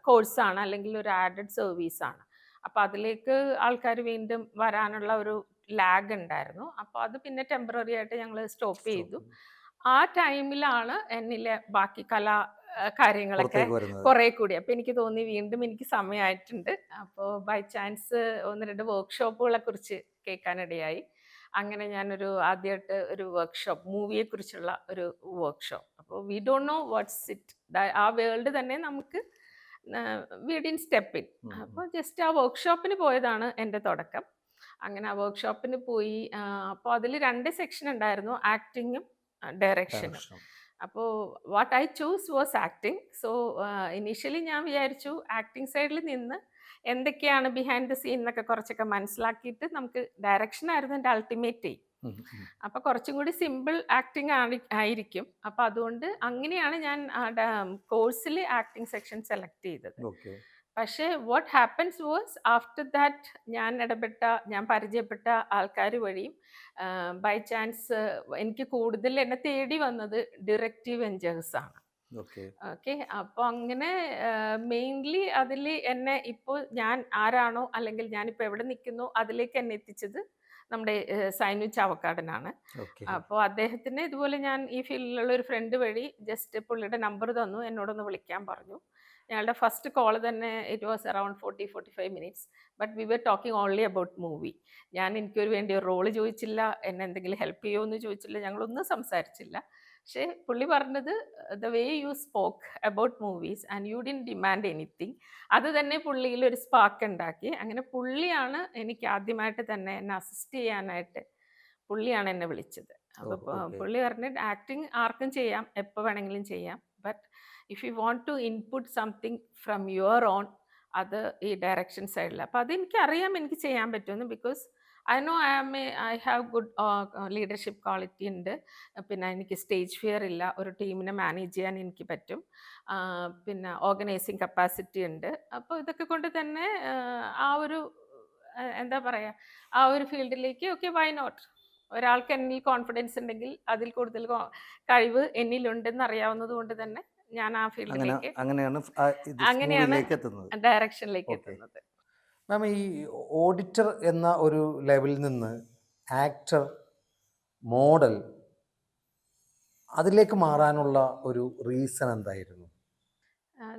കോഴ്സാണ്, അല്ലെങ്കിൽ ഒരു ആഡഡ് സർവീസാണ്. അപ്പോൾ അതിലേക്ക് ആൾക്കാർ വീണ്ടും വരാനുള്ള ഒരു ലാഗ് ഉണ്ടായിരുന്നു. അപ്പോൾ അത് പിന്നെ ടെമ്പററി ആയിട്ട് ഞങ്ങൾ സ്റ്റോപ്പ് ചെയ്തു. ആ ടൈമിലാണ് എന്നിലെ ബാക്കി കാര്യങ്ങളൊക്കെ പുറത്തേക്ക് വരുന്നത്. കുറേ കൂടി. അപ്പോൾ എനിക്ക് തോന്നി വീണ്ടും എനിക്ക് സമയമായിട്ടുണ്ട്. അപ്പോൾ ബൈ ചാൻസ് 1-2 വർക്ക്ഷോപ്പുകളെ കുറിച്ച് കേൾക്കാനിടയായി. അങ്ങനെ ഞാനൊരു ആദ്യമായിട്ട് ഒരു വർക്ക്ഷോപ്പ്, മൂവിയെക്കുറിച്ചുള്ള ഒരു വർക്ക്ഷോപ്പ്. അപ്പോൾ we don't know what's it, ആ വേൾഡ് തന്നെ നമുക്ക് വി ഡിഡ്ന്റ് സ്റ്റെപ്പ് ഇൻ. അപ്പോൾ ജസ്റ്റ് ആ വർക്ക്ഷോപ്പിന് പോയതാണ് എൻ്റെ തുടക്കം. അങ്ങനെ ആ വർക്ക്ഷോപ്പിന് പോയി. അപ്പോൾ അതിൽ 2 സെക്ഷൻ ഉണ്ടായിരുന്നു, ആക്ടിങ്ങും ഡയറക്ഷനും. അപ്പോൾ what I choose was acting. So initially ഞാൻ വിചാരിച്ചു ആക്ടിങ് സൈഡിൽ നിന്ന് എന്തൊക്കെയാണ് ബിഹൈൻഡ് ദ സീൻ എന്നൊക്കെ കുറച്ചൊക്കെ മനസ്സിലാക്കിയിട്ട് നമുക്ക് ഡയറക്ഷൻ ആയിരുന്നു എൻ്റെ അൾട്ടിമേറ്റ് എയിം. ഉം, ഉം. അപ്പോൾ കുറച്ചും കൂടി സിമ്പിൾ ആക്ടിങ് ആയിരിക്കും. അപ്പോൾ അതുകൊണ്ട് അങ്ങനെയാണ് ഞാൻ കോഴ്സിൽ ആക്ടിങ് സെക്ഷൻ സെലക്ട് ചെയ്തത്. ഓക്കെ. പക്ഷേ what happens was after that ഞാൻ പരിചയപ്പെട്ട ആൾക്കാർ വഴിയും ബൈ ചാൻസ് എനിക്ക് കൂടുതൽ എന്നെ തേടി വന്നത് ഡിറക്റ്റീവ് വെഞ്ചേഴ്സ് ആണ്. ഓക്കെ. ഓക്കെ. അപ്പോൾ അങ്ങനെ മെയിൻലി അതിൽ എന്നെ ഇപ്പോൾ ഞാൻ ആരാണോ അല്ലെങ്കിൽ ഞാനിപ്പോൾ എവിടെ നിൽക്കുന്നോ അതിലേക്ക് എന്നെ എത്തിച്ചത് നമ്മുടെ സൈനു ചാവക്കാടനാണ്. ഓക്കെ. അപ്പോൾ അദ്ദേഹത്തിന് ഇതുപോലെ ഞാൻ ഈ ഫീൽഡിലുള്ള ഒരു ഫ്രണ്ട് വഴി ജസ്റ്റ് പുള്ളിയുടെ നമ്പർ തന്നു, എന്നോടൊന്ന് വിളിക്കാൻ പറഞ്ഞു. ഞങ്ങളുടെ ഫസ്റ്റ് കോൾ തന്നെ it was around 40-45 minutes. But we were talking only about movie. എനിക്കൊരു വേണ്ടി ഒരു റോള് ചോദിച്ചില്ല, എന്നെ എന്തെങ്കിലും ഹെൽപ്പ് ചെയ്യുമോ എന്ന് ചോദിച്ചില്ല, ഞങ്ങളൊന്നും സംസാരിച്ചില്ല. പക്ഷേ പുള്ളി പറഞ്ഞത് the way U spoke about movies and you didn't demand anything, അത് തന്നെ പുള്ളിയിൽ ഒരു സ്പാർക്ക് ഉണ്ടാക്കി. അങ്ങനെ പുള്ളിയാണ് എനിക്ക് ആദ്യമായിട്ട് തന്നെ എന്നെ അസിസ്റ്റ് ചെയ്യാനായിട്ട് പുള്ളിയാണ് എന്നെ വിളിച്ചത്. അപ്പോൾ ഓക്കെ. പുള്ളി പറഞ്ഞ് ആക്ടിങ് ആർക്കും ചെയ്യാം, എപ്പോൾ വേണമെങ്കിലും ചെയ്യാം, but if you want to input something from your own, അത് ഈ ഡയറക്ഷൻ സൈഡിൽ. അപ്പോൾ അതെനിക്കറിയാം എനിക്ക് ചെയ്യാൻ പറ്റുമെന്ന്. Because I have good leadership quality ഉണ്ട്. പിന്നെ എനിക്ക് സ്റ്റേജ് ഫിയർ ഇല്ല, ഒരു ടീമിനെ മാനേജ് ചെയ്യാൻ എനിക്ക് പറ്റും. പിന്നെ ഓർഗനൈസിങ് കപ്പാസിറ്റി ഉണ്ട്. അപ്പോൾ ഇതൊക്കെ കൊണ്ട് തന്നെ ആ ഒരു എന്താ പറയുക, ആ ഒരു ഫീൽഡിലേക്ക് ഓക്കെ വൈ നോട്ട്. ഒരാൾക്ക് എന്നിൽ കോൺഫിഡൻസ് ഉണ്ടെങ്കിൽ അതിൽ കൂടുതൽ കഴിവ് എന്നിലുണ്ടെന്ന് അറിയാവുന്നത് കൊണ്ട് തന്നെ ഞാൻ ആ ഫീൽഡിലേക്ക് അങ്ങനെയാണ് ഇത് അങ്ങനെയാണ് മൂവിയിലേക്ക് എത്തുന്നത്. ഡയറക്ഷനിലേക്ക് ഓക്കെ. എത്തുന്നത്. മാം, ഈ ഓഡിറ്റർ എന്ന ഒരു ലെവലിൽ നിന്ന് ആക്ടർ, മോഡൽ, അതിലേക്ക് മാറാനുള്ള ഒരു റീസൺ എന്തായിരുന്നു?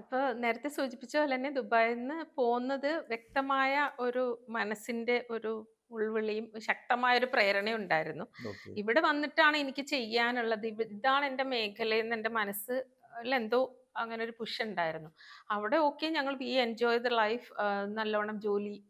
ഇപ്പോൾ നേരത്തെ സൂചിപ്പിച്ച പോലെ തന്നെ ദുബായിൽ നിന്ന് പോകുന്നത് വ്യക്തമായ ഒരു മനസ്സിൻ്റെ ഒരു ഉൾവിളിയും ശക്തമായ ഒരു പ്രേരണയും ഉണ്ടായിരുന്നു. ഓക്കെ. ഇവിടെ വന്നിട്ടാണ് എനിക്ക് ചെയ്യാനുള്ളത്, ഇതാണ് എൻ്റെ മേഖലയെന്ന് എൻ്റെ മനസ്സ് എന്തോ അങ്ങനെ ഒരു പുഷ് ഉണ്ടായിരുന്നു. അവിടെ ഓക്കെ, ഞങ്ങൾ വി എൻജോയ് ദ ലൈഫ്. നല്ലോണം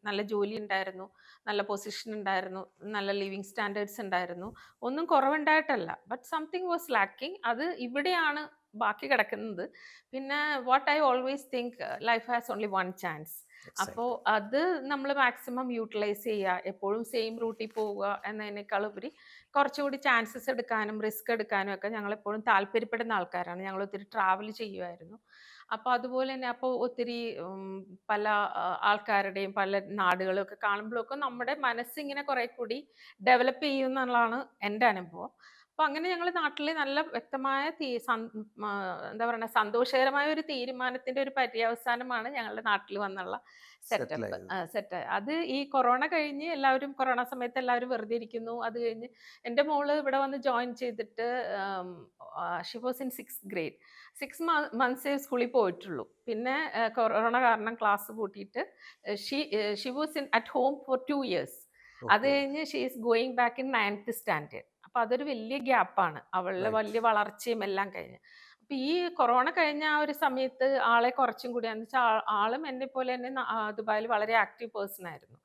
നല്ല ജോലി ഉണ്ടായിരുന്നു, നല്ല പൊസിഷൻ ഉണ്ടായിരുന്നു, നല്ല ലിവിങ് സ്റ്റാൻഡേർഡ്സ് ഉണ്ടായിരുന്നു. ഒന്നും കുറവുണ്ടായിട്ടല്ല, ബട്ട് സംതിങ് വാസ് ലാക്കിങ്. അത് ഇവിടെയാണ് ബാക്കി കിടക്കുന്നത്. പിന്നെ what I always think, life has only one chance. അപ്പോൾ അത് നമ്മൾ മാക്സിമം യൂട്ടിലൈസ് ചെയ്യുക, എപ്പോഴും സെയിം റൂട്ടിൽ പോവുക എന്നതിനേക്കാൾ ഉപരി കുറച്ചുകൂടി ചാൻസസ് എടുക്കാനും റിസ്ക് എടുക്കാനും ഒക്കെ ഞങ്ങളെപ്പോഴും താല്പര്യപ്പെടുന്ന ആൾക്കാരാണ്. ഞങ്ങൾ ഒത്തിരി ട്രാവൽ ചെയ്യുമായിരുന്നു. അപ്പോൾ അതുപോലെ തന്നെ അപ്പോൾ ഒത്തിരി പല ആൾക്കാരുടെയും പല നാടുകളും ഒക്കെ കാണുമ്പോഴൊക്കെ നമ്മുടെ മനസ്സിങ്ങനെ കുറേ കൂടി ഡെവലപ്പ് ചെയ്യും എന്നുള്ളതാണ് എൻ്റെ അനുഭവം. അപ്പോൾ അങ്ങനെ ഞങ്ങൾ നാട്ടിൽ നല്ല വ്യക്തമായ എന്താ പറയുക, സന്തോഷകരമായ ഒരു തീരുമാനത്തിൻ്റെ ഒരു പര്യവസാനമാണ് ഞങ്ങളുടെ നാട്ടിൽ വന്നുള്ള സെറ്റപ്പ് സെറ്റ്. അത് ഈ കൊറോണ കഴിഞ്ഞ് എല്ലാവരും കൊറോണ സമയത്ത് എല്ലാവരും വെറുതെ ഇരിക്കുന്നു. അത് കഴിഞ്ഞ് എൻ്റെ മോള് ഇവിടെ വന്ന് ജോയിൻ ചെയ്തിട്ട് Xi was in 6th grade. 6 months സ്കൂളിൽ പോയിട്ടുള്ളൂ. പിന്നെ കൊറോണ കാരണം ക്ലാസ് പൂട്ടിയിട്ട് she was in at home for 2 years. അത് കഴിഞ്ഞ് she is going back in 9th standard. അപ്പോൾ അതൊരു വലിയ ഗ്യാപ്പാണ്, അവളുടെ വലിയ വളർച്ചയും എല്ലാം കഴിഞ്ഞ്. അപ്പോൾ ഈ കൊറോണ കഴിഞ്ഞ ആ ഒരു സമയത്ത് ആളെ കുറച്ചും കൂടി എന്ന് വെച്ചാൽ ആളും എന്നെ പോലെ തന്നെ ദുബായിൽ വളരെ ആക്റ്റീവ് പേഴ്സൺ ആയിരുന്നു.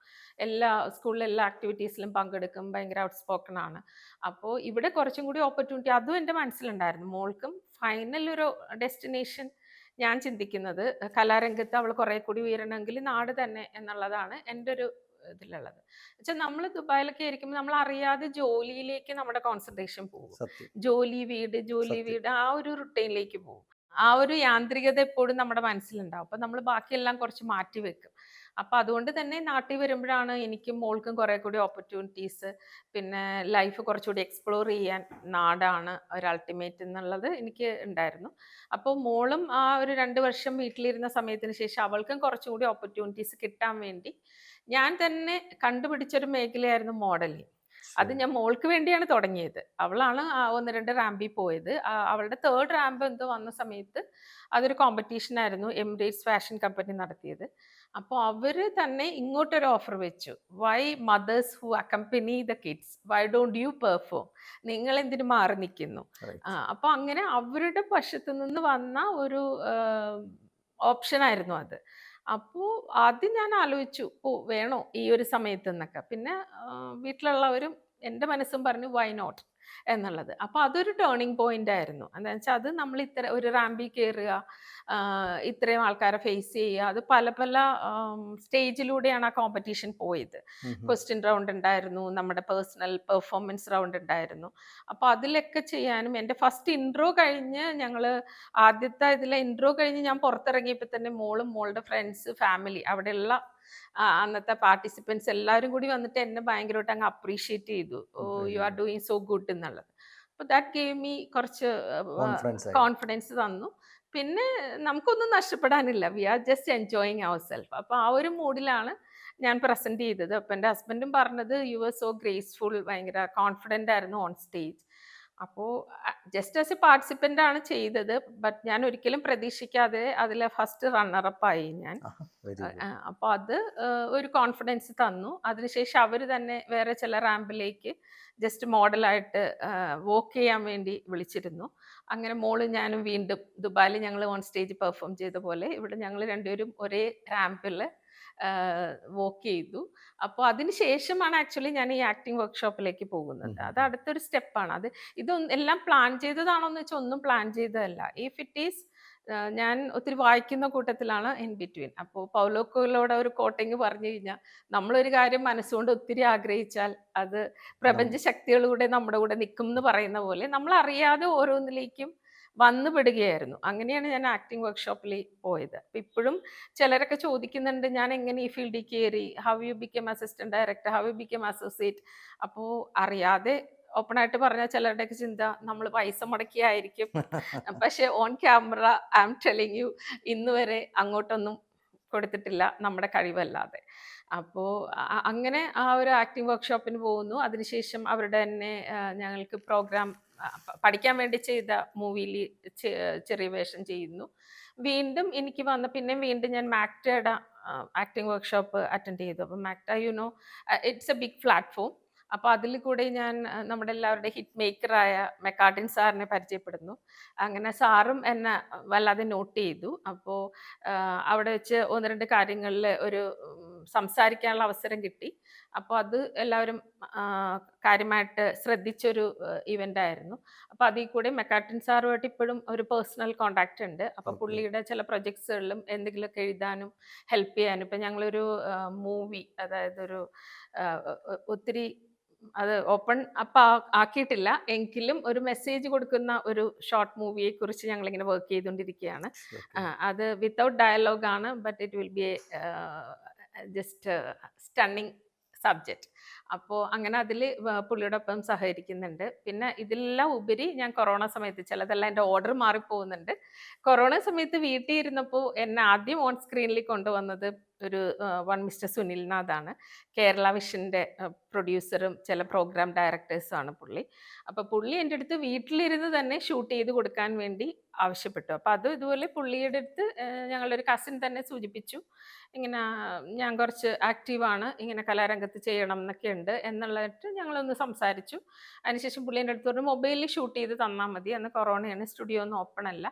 സ്കൂളിലെ എല്ലാ ആക്ടിവിറ്റീസിലും പങ്കെടുക്കും, ഭയങ്കര ഔട്ട് സ്പോക്കൺ ആണ്. അപ്പോൾ ഇവിടെ കുറച്ചും കൂടി ഓപ്പർച്യൂണിറ്റി അതും എൻ്റെ മനസ്സിലുണ്ടായിരുന്നു. മോൾക്കും ഫൈനൽ ഒരു ഡെസ്റ്റിനേഷൻ ഞാൻ ചിന്തിക്കുന്നത് കലാരംഗത്ത് അവൾ കുറേ കൂടി ഉയരണമെങ്കിൽ നാട് തന്നെ എന്നുള്ളതാണ് എൻ്റെ ഒരു ഇതിലുള്ളത്. വെച്ചാൽ നമ്മൾ ദുബായിലൊക്കെ ആയിരിക്കുമ്പോൾ നമ്മൾ അറിയാതെ ജോലിയിലേക്ക് നമ്മുടെ കോൺസെൻട്രേഷൻ പോകും. ജോലി വീട് ആ ഒരു റുട്ടീനിലേക്ക് പോകും. ആ ഒരു യാന്ത്രികത എപ്പോഴും നമ്മുടെ മനസ്സിലുണ്ടാവും. അപ്പം നമ്മൾ ബാക്കിയെല്ലാം കുറച്ച് മാറ്റി വെക്കും. അപ്പം അതുകൊണ്ട് തന്നെ നാട്ടിൽ വരുമ്പോഴാണ് എനിക്കും മോൾക്കും കുറേ കൂടി ഓപ്പർച്യൂണിറ്റീസ്, പിന്നെ ലൈഫ് കുറച്ചുകൂടി എക്സ്പ്ലോർ ചെയ്യാൻ നാടാണ് ഒരു അൾട്ടിമേറ്റ് എന്നുള്ളത് എനിക്ക് ഉണ്ടായിരുന്നു. അപ്പോൾ മോളും ആ ഒരു 2 വർഷം വീട്ടിലിരുന്ന സമയത്തിന് ശേഷം അവൾക്കും കുറച്ചും കൂടി ഓപ്പർച്യൂണിറ്റീസ് കിട്ടാൻ വേണ്ടി ഞാൻ തന്നെ കണ്ടുപിടിച്ചൊരു മേഖലയായിരുന്നു മോഡലിംഗ്. അത് ഞാൻ മോൾക്ക് വേണ്ടിയാണ് തുടങ്ങിയത്. അവളാണ് 1-2 റാമ്പിൽ പോയത്. അവളുടെ 3rd റാമ്പ് എന്തോ വന്ന സമയത്ത് അതൊരു കോമ്പറ്റീഷൻ ആയിരുന്നു, എമിറേറ്റ്സ് ഫാഷൻ കമ്പനി നടത്തിയത്. അപ്പോൾ അവർ തന്നെ ഇങ്ങോട്ടൊരു ഓഫർ വെച്ചു, why mothers who accompany the kids, why don't you perform, നിങ്ങൾ എന്തിനു മാറി നിൽക്കുന്നു. അപ്പോൾ അങ്ങനെ അവരുടെ വശത്തു നിന്ന് വന്ന ഒരു ഓപ്ഷനായിരുന്നു അത്. അപ്പോൾ ആദ്യം ഞാൻ ആലോചിച്ചു, വേണോ ഈ ഒരു സമയത്ത് എന്നൊക്കെ. പിന്നെ വീട്ടിലുള്ളവരും എൻ്റെ മനസ്സും പറഞ്ഞു വൈ നോട്ട് എന്നുള്ളത്. അപ്പോൾ അതൊരു ടേണിംഗ് പോയിന്റ് ആയിരുന്നു. എന്താണെന്ന് വെച്ചാൽ അത് നമ്മൾ ഇത്ര ഒരു റാമ്പിൽ കയറുക, ഇത്രയും ആൾക്കാരെ ഫേസ് ചെയ്യുക, അത് പല പല സ്റ്റേജിലൂടെയാണ് ആ കോമ്പറ്റീഷൻ പോയത്. ക്വസ്റ്റ്യൻ റൗണ്ട് ഉണ്ടായിരുന്നു, നമ്മുടെ പേഴ്സണൽ പെർഫോമൻസ് റൗണ്ട് ഉണ്ടായിരുന്നു. അപ്പോൾ അതിലൊക്കെ ചെയ്യാനും എൻ്റെ ഫസ്റ്റ് ഇൻട്രോ കഴിഞ്ഞ് ആദ്യത്തെ ഇതിലെ ഇൻട്രോ കഴിഞ്ഞ് ഞാൻ പുറത്തിറങ്ങിയപ്പോൾ തന്നെ മോളും മോളുടെ ഫ്രണ്ട്സ് ഫാമിലി അവിടെയുള്ള അന്നത്തെ പാർട്ടിസിപ്പൻസ് എല്ലാവരും കൂടി വന്നിട്ട് എന്നെ ഭയങ്കരമായിട്ട് അങ്ങ് അപ്രീഷിയേറ്റ് ചെയ്തു. Oh you are doing so good എന്നുള്ളത്. അപ്പോൾ ദാറ്റ് ഗേവ് മീ കുറച്ച് കോൺഫിഡൻസ് ആയി. കോൺഫിഡൻസ് തന്നു. പിന്നെ നമുക്കൊന്നും നഷ്ടപ്പെടാനില്ല, we are just enjoying ourselves. അപ്പോൾ ആ ഒരു മൂഡിലാണ് ഞാൻ പ്രസൻറ്റ് ചെയ്തത്. അപ്പോൾ എൻ്റെ ഹസ്ബൻഡും പറഞ്ഞത് യു ആർ സോ ഗ്രേസ്ഫുൾ, ഭയങ്കര കോൺഫിഡൻ്റ് ആയിരുന്നു ഓൺ സ്റ്റേജ്. അപ്പോൾ ജസ്റ്റ് ആസ് എ പാർട്ടിസിപ്പൻ്റ് ആണ് ചെയ്തത്. ബട്ട് ഞാൻ ഒരിക്കലും പ്രതീക്ഷിക്കാതെ അതിലെ ഫസ്റ്റ് റണ്ണറപ്പായി ഞാൻ. Very good. അപ്പോൾ അത് ഒരു കോൺഫിഡൻസ് തന്നു. അതിനുശേഷം അവർ തന്നെ വേറെ ചില റാമ്പിലേക്ക് ജസ്റ്റ് മോഡലായിട്ട് വോക്ക് ചെയ്യാൻ വേണ്ടി വിളിച്ചിരുന്നു. അങ്ങനെ മോള് ഞാനും വീണ്ടും ദുബായിൽ ഞങ്ങൾ ഓൺ സ്റ്റേജ് പെർഫോം ചെയ്ത പോലെ ഇവിടെ ഞങ്ങൾ രണ്ടുപേരും ഒരേ റാമ്പിൽ വോക്ക് ചെയ്തു. അപ്പോൾ അതിന് ശേഷമാണ് ആക്ച്വലി ഞാൻ ഈ ആക്ടിങ് വർക്ക്ഷോപ്പിലേക്ക് പോകുന്നത്. അത് അടുത്തൊരു സ്റ്റെപ്പാണ്. ഇതൊന്നും എല്ലാം പ്ലാൻ ചെയ്തതാണോ എന്ന് വെച്ചാൽ ഒന്നും പ്ലാൻ ചെയ്തതല്ല. ഇഫ് ഇറ്റ് ഈസ് ഞാൻ ഒത്തിരി വായിക്കുന്ന കൂട്ടത്തിലാണ് ഇൻ ബിറ്റ്വീൻ. അപ്പോൾ പൗലോ കൊയ്ലോയുടെ ഒരു കോട്ടിങ് പറഞ്ഞു കഴിഞ്ഞാൽ, നമ്മളൊരു കാര്യം മനസ്സുകൊണ്ട് ഒത്തിരി ആഗ്രഹിച്ചാൽ അത് പ്രപഞ്ച ശക്തികളുടെ നമ്മുടെ കൂടെ നിൽക്കും എന്ന് പറയുന്ന പോലെ നമ്മൾ അറിയാതെ ഓരോന്നിലേക്കും വന്നു പെടുകയായിരുന്നു. അങ്ങനെയാണ് ഞാൻ ആക്ടിങ് വർക്ക്ഷോപ്പിൽ പോയത്. അപ്പം ഇപ്പോഴും ചിലരൊക്കെ ചോദിക്കുന്നുണ്ട് ഞാൻ എങ്ങനെ ഈ ഫീൽഡിൽ കയറി, how you become assistant director, how you become associate. അപ്പോൾ അറിയാതെ ഓപ്പണായിട്ട് പറഞ്ഞാൽ ചിലരുടെയൊക്കെ ചിന്ത നമ്മൾ പൈസ മുടക്കിയായിരിക്കും. പക്ഷേ on camera I am telling you, ഇന്ന് വരെ അങ്ങോട്ടൊന്നും കൊടുത്തിട്ടില്ല നമ്മുടെ കഴിവല്ലാതെ. അപ്പോൾ അങ്ങനെ ആ ഒരു ആക്ടിങ് വർക്ക്ഷോപ്പിന് പോകുന്നു. അതിനുശേഷം അവരുടെ തന്നെ ഞങ്ങൾക്ക് പ്രോഗ്രാം പഠിക്കാൻ വേണ്ടി ചെയ്ത മൂവിയിൽ ചെറിയ വേഷം ചെയ്യുന്നു. വീണ്ടും എനിക്ക് പിന്നെ വീണ്ടും ഞാൻ മാക്ടയുടെ ആക്ടിങ് വർക്ക്ഷോപ്പ് അറ്റൻഡ് ചെയ്തു. അപ്പം MACTA it's a big platform. അപ്പോൾ അതിൽ കൂടെ ഞാൻ നമ്മുടെ എല്ലാവരുടെ ഹിറ്റ് മേക്കറായ മെക്കാർട്ടിൻ സാറിനെ പരിചയപ്പെടുന്നു. അങ്ങനെ സാറും എന്നെ വല്ലാതെ നോട്ട് ചെയ്തു. അപ്പോൾ അവിടെ വെച്ച് ഒന്ന് രണ്ട് കാര്യങ്ങളിൽ ഒരു സംസാരിക്കാനുള്ള അവസരം കിട്ടി. അപ്പോൾ അത് എല്ലാവരും കാര്യമായിട്ട് ശ്രദ്ധിച്ചൊരു ഇവൻ്റ് ആയിരുന്നു. അപ്പോൾ അതിൽ കൂടെ മെക്കാർട്ടിൻ സാറുമായിട്ട് ഇപ്പോഴും ഒരു പേഴ്സണൽ കോണ്ടാക്റ്റ് ഉണ്ട്. അപ്പോൾ പുള്ളിയുടെ ചില പ്രൊജക്ട്സുകളിലും എന്തെങ്കിലുമൊക്കെ എഴുതാനും ഹെൽപ്പ് ചെയ്യാനും. ഇപ്പം ഞങ്ങളൊരു മൂവി, അതായത് ഒരു ഒത്തിരി അത് ഓപ്പൺ ആക്കിയിട്ടില്ല എങ്കിലും ഒരു മെസ്സേജ് കൊടുക്കുന്ന ഒരു ഷോർട്ട് മൂവിയെ കുറിച്ച് ഞങ്ങളിങ്ങനെ വർക്ക് ചെയ്തുകൊണ്ടിരിക്കുകയാണ്. അത് വിത്തൗട്ട് ഡയലോഗ് ആണ്, but it will be A just stunning subject. അപ്പോൾ അങ്ങനെ അതിൽ പുള്ളിയോടൊപ്പം സഹകരിക്കുന്നുണ്ട്. പിന്നെ ഇതിലെല്ലാം ഉപരി ഞാൻ കൊറോണ സമയത്ത് ചിലതെല്ലാം എൻ്റെ ഓർഡർ മാറിപ്പോകുന്നുണ്ട്. കൊറോണ സമയത്ത് വീട്ടിൽ ഇരുന്നപ്പോൾ എന്നെ ആദ്യം ഓൺ സ്ക്രീനിൽ കൊണ്ടുവന്നത് ഒരു വൺ മിസ്റ്റർ സുനിൽനാഥാണ്. കേരള വിഷൻ്റെ പ്രൊഡ്യൂസറും ചില പ്രോഗ്രാം ഡയറക്ടേഴ്സുമാണ് പുള്ളി. അപ്പോൾ പുള്ളി എൻ്റെ അടുത്ത് വീട്ടിലിരുന്ന് തന്നെ ഷൂട്ട് ചെയ്ത് കൊടുക്കാൻ വേണ്ടി ആവശ്യപ്പെട്ടു. അപ്പോൾ അത് ഇതുപോലെ പുള്ളിയുടെ അടുത്ത് ഞങ്ങളൊരു കസിൻ തന്നെ സൂചിപ്പിച്ചു, ഇങ്ങനെ ഞാൻ കുറച്ച് ആക്റ്റീവാണ്, ഇങ്ങനെ കലാരംഗത്ത് ചെയ്യണം എന്നൊക്കെ ഉണ്ട് എന്നുള്ളതായിട്ട് ഞങ്ങളൊന്ന് സംസാരിച്ചു. അതിനുശേഷം പുള്ളി എൻ്റെ അടുത്ത് പറഞ്ഞു മൊബൈലിൽ ഷൂട്ട് ചെയ്ത് തന്നാൽ മതി, അന്ന് കൊറോണയാണ്, സ്റ്റുഡിയോ ഒന്നും ഓപ്പൺ അല്ല.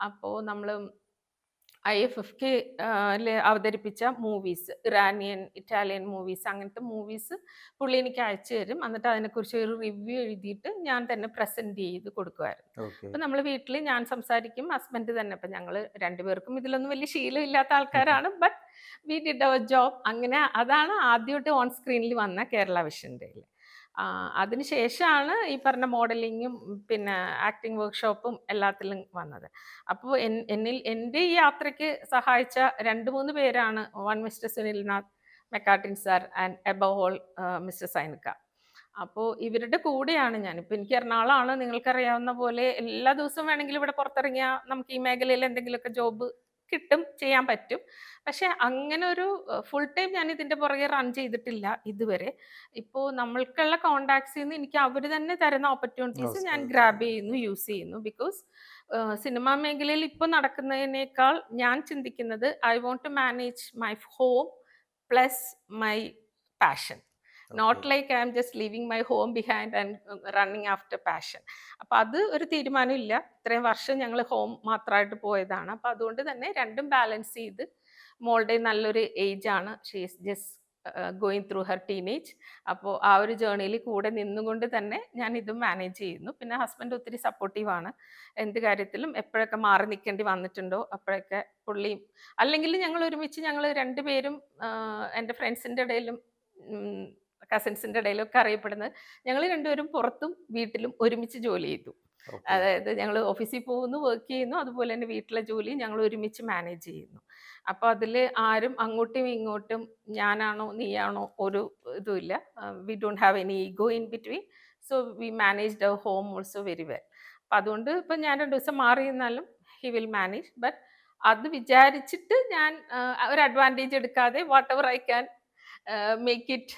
അപ്പോൾ നമ്മൾ IFFK അവതരിപ്പിച്ച മൂവീസ്, ഇറാനിയൻ, ഇറ്റാലിയൻ മൂവീസ്, അങ്ങനത്തെ മൂവീസ് പുള്ളി എനിക്ക് അയച്ചു തരും. എന്നിട്ട് അതിനെക്കുറിച്ച് ഒരു റിവ്യൂ എഴുതിയിട്ട് ഞാൻ തന്നെ പ്രസൻറ്റ് ചെയ്ത് കൊടുക്കുമായിരുന്നു. അപ്പം നമ്മൾ വീട്ടിൽ ഞാൻ സംസാരിക്കും, ഹസ്ബൻഡ് തന്നെ. അപ്പം ഞങ്ങൾ രണ്ടുപേർക്കും ഇതിലൊന്നും വലിയ ശീലമില്ലാത്ത ആൾക്കാരാണ്, but we did our job. അങ്ങനെ അതാണ് ആദ്യമായിട്ട് ഓൺ സ്ക്രീനിൽ വന്ന കേരള വിഷൻ്റെ. അതിനുശേഷമാണ് ഈ പറഞ്ഞ മോഡലിങ്ങും പിന്നെ ആക്ടിങ് വർക്ക്ഷോപ്പും എല്ലാത്തിലും വന്നത്. അപ്പോൾ എൻ്റെ ഈ യാത്രയ്ക്ക് സഹായിച്ച 2-3 പേരാണ് one mister Sunilnath, McCartin sir and above all mister Sainika. അപ്പോൾ ഇവരുടെ കൂടെയാണ് ഞാനിപ്പോൾ. എനിക്ക് എറണാകുളമാണ്, നിങ്ങൾക്കറിയാവുന്ന പോലെ എല്ലാ ദിവസവും വേണമെങ്കിലും ഇവിടെ പുറത്തിറങ്ങിയാൽ നമുക്ക് ഈ മേഖലയിൽ എന്തെങ്കിലുമൊക്കെ ജോബ് കിട്ടും, ചെയ്യാൻ പറ്റും. പക്ഷേ അങ്ങനെ ഒരു ഫുൾ ടൈം ഞാൻ ഇതിൻ്റെ പുറകെ റൺ ചെയ്തിട്ടില്ല ഇതുവരെ. ഇപ്പോൾ നമ്മൾക്കുള്ള കോണ്ടാക്ട്സിൽ നിന്ന് എനിക്ക് അവർ തന്നെ തരുന്ന ഓപ്പർച്യൂണിറ്റീസ് ഞാൻ ഗ്രാബ് ചെയ്യുന്നു, യൂസ് ചെയ്യുന്നു. ബിക്കോസ് സിനിമാ മേഖലയിൽ ഇപ്പോൾ നടക്കുന്നതിനേക്കാൾ ഞാൻ ചിന്തിക്കുന്നത് I want to manage my home plus my passion. Not like I am just leaving my home behind and running after passion. അപ്പോൾ അത് ഒരു തീരുമാനമില്ല. ഇത്രയും വർഷം ഞങ്ങൾ ഹോം മാത്രമായിട്ട് പോയതാണ്. അപ്പോൾ അതുകൊണ്ട് തന്നെ രണ്ടും ബാലൻസ് ചെയ്ത്, മോളുടെ നല്ലൊരു ഏജാണ്, she is just going through her teenage. അപ്പോൾ ആ ഒരു ജേർണിയിൽ കൂടെ നിന്നുകൊണ്ട് തന്നെ ഞാൻ ഇതും മാനേജ് ചെയ്യുന്നു. പിന്നെ ഹസ്ബൻഡ് ഒത്തിരി സപ്പോർട്ടീവാണ്. എന്ത് കാര്യത്തിലും എപ്പോഴൊക്കെ മാറി നിൽക്കേണ്ടി വന്നിട്ടുണ്ടോ അപ്പോഴൊക്കെ പുള്ളിയും, അല്ലെങ്കിൽ ഞങ്ങൾ ഒരുമിച്ച് ഞങ്ങൾ രണ്ടുപേരും എൻ്റെ ഫ്രണ്ട്സിൻ്റെ ഇടയിലും കസിൻസിൻ്റെ ഇടയിലും ഒക്കെ അറിയപ്പെടുന്നത് ഞങ്ങൾ രണ്ടുപേരും പുറത്തും വീട്ടിലും ഒരുമിച്ച് ജോലി ചെയ്തു. ഓക്കെ. അതായത് ഞങ്ങൾ ഓഫീസിൽ പോകുന്നു, വർക്ക് ചെയ്യുന്നു, അതുപോലെ തന്നെ വീട്ടിലെ ജോലി ഞങ്ങൾ ഒരുമിച്ച് മാനേജ് ചെയ്യുന്നു. അപ്പോൾ അതിൽ ആരും അങ്ങോട്ടും ഇങ്ങോട്ടും ഞാനാണോ നീയാണോ ഒരു ഇതുമില്ല. We don't have any ego in between. So we manage the home also very well. അപ്പം അതുകൊണ്ട് ഇപ്പം ഞാൻ 2 ദിവസം മാറി നിന്നാലും ഹി വിൽ മാനേജ്. ബട്ട് അത് വിചാരിച്ചിട്ട് ഞാൻ ഒരു അഡ്വാൻറ്റേജ് എടുക്കാതെ what ever I can make it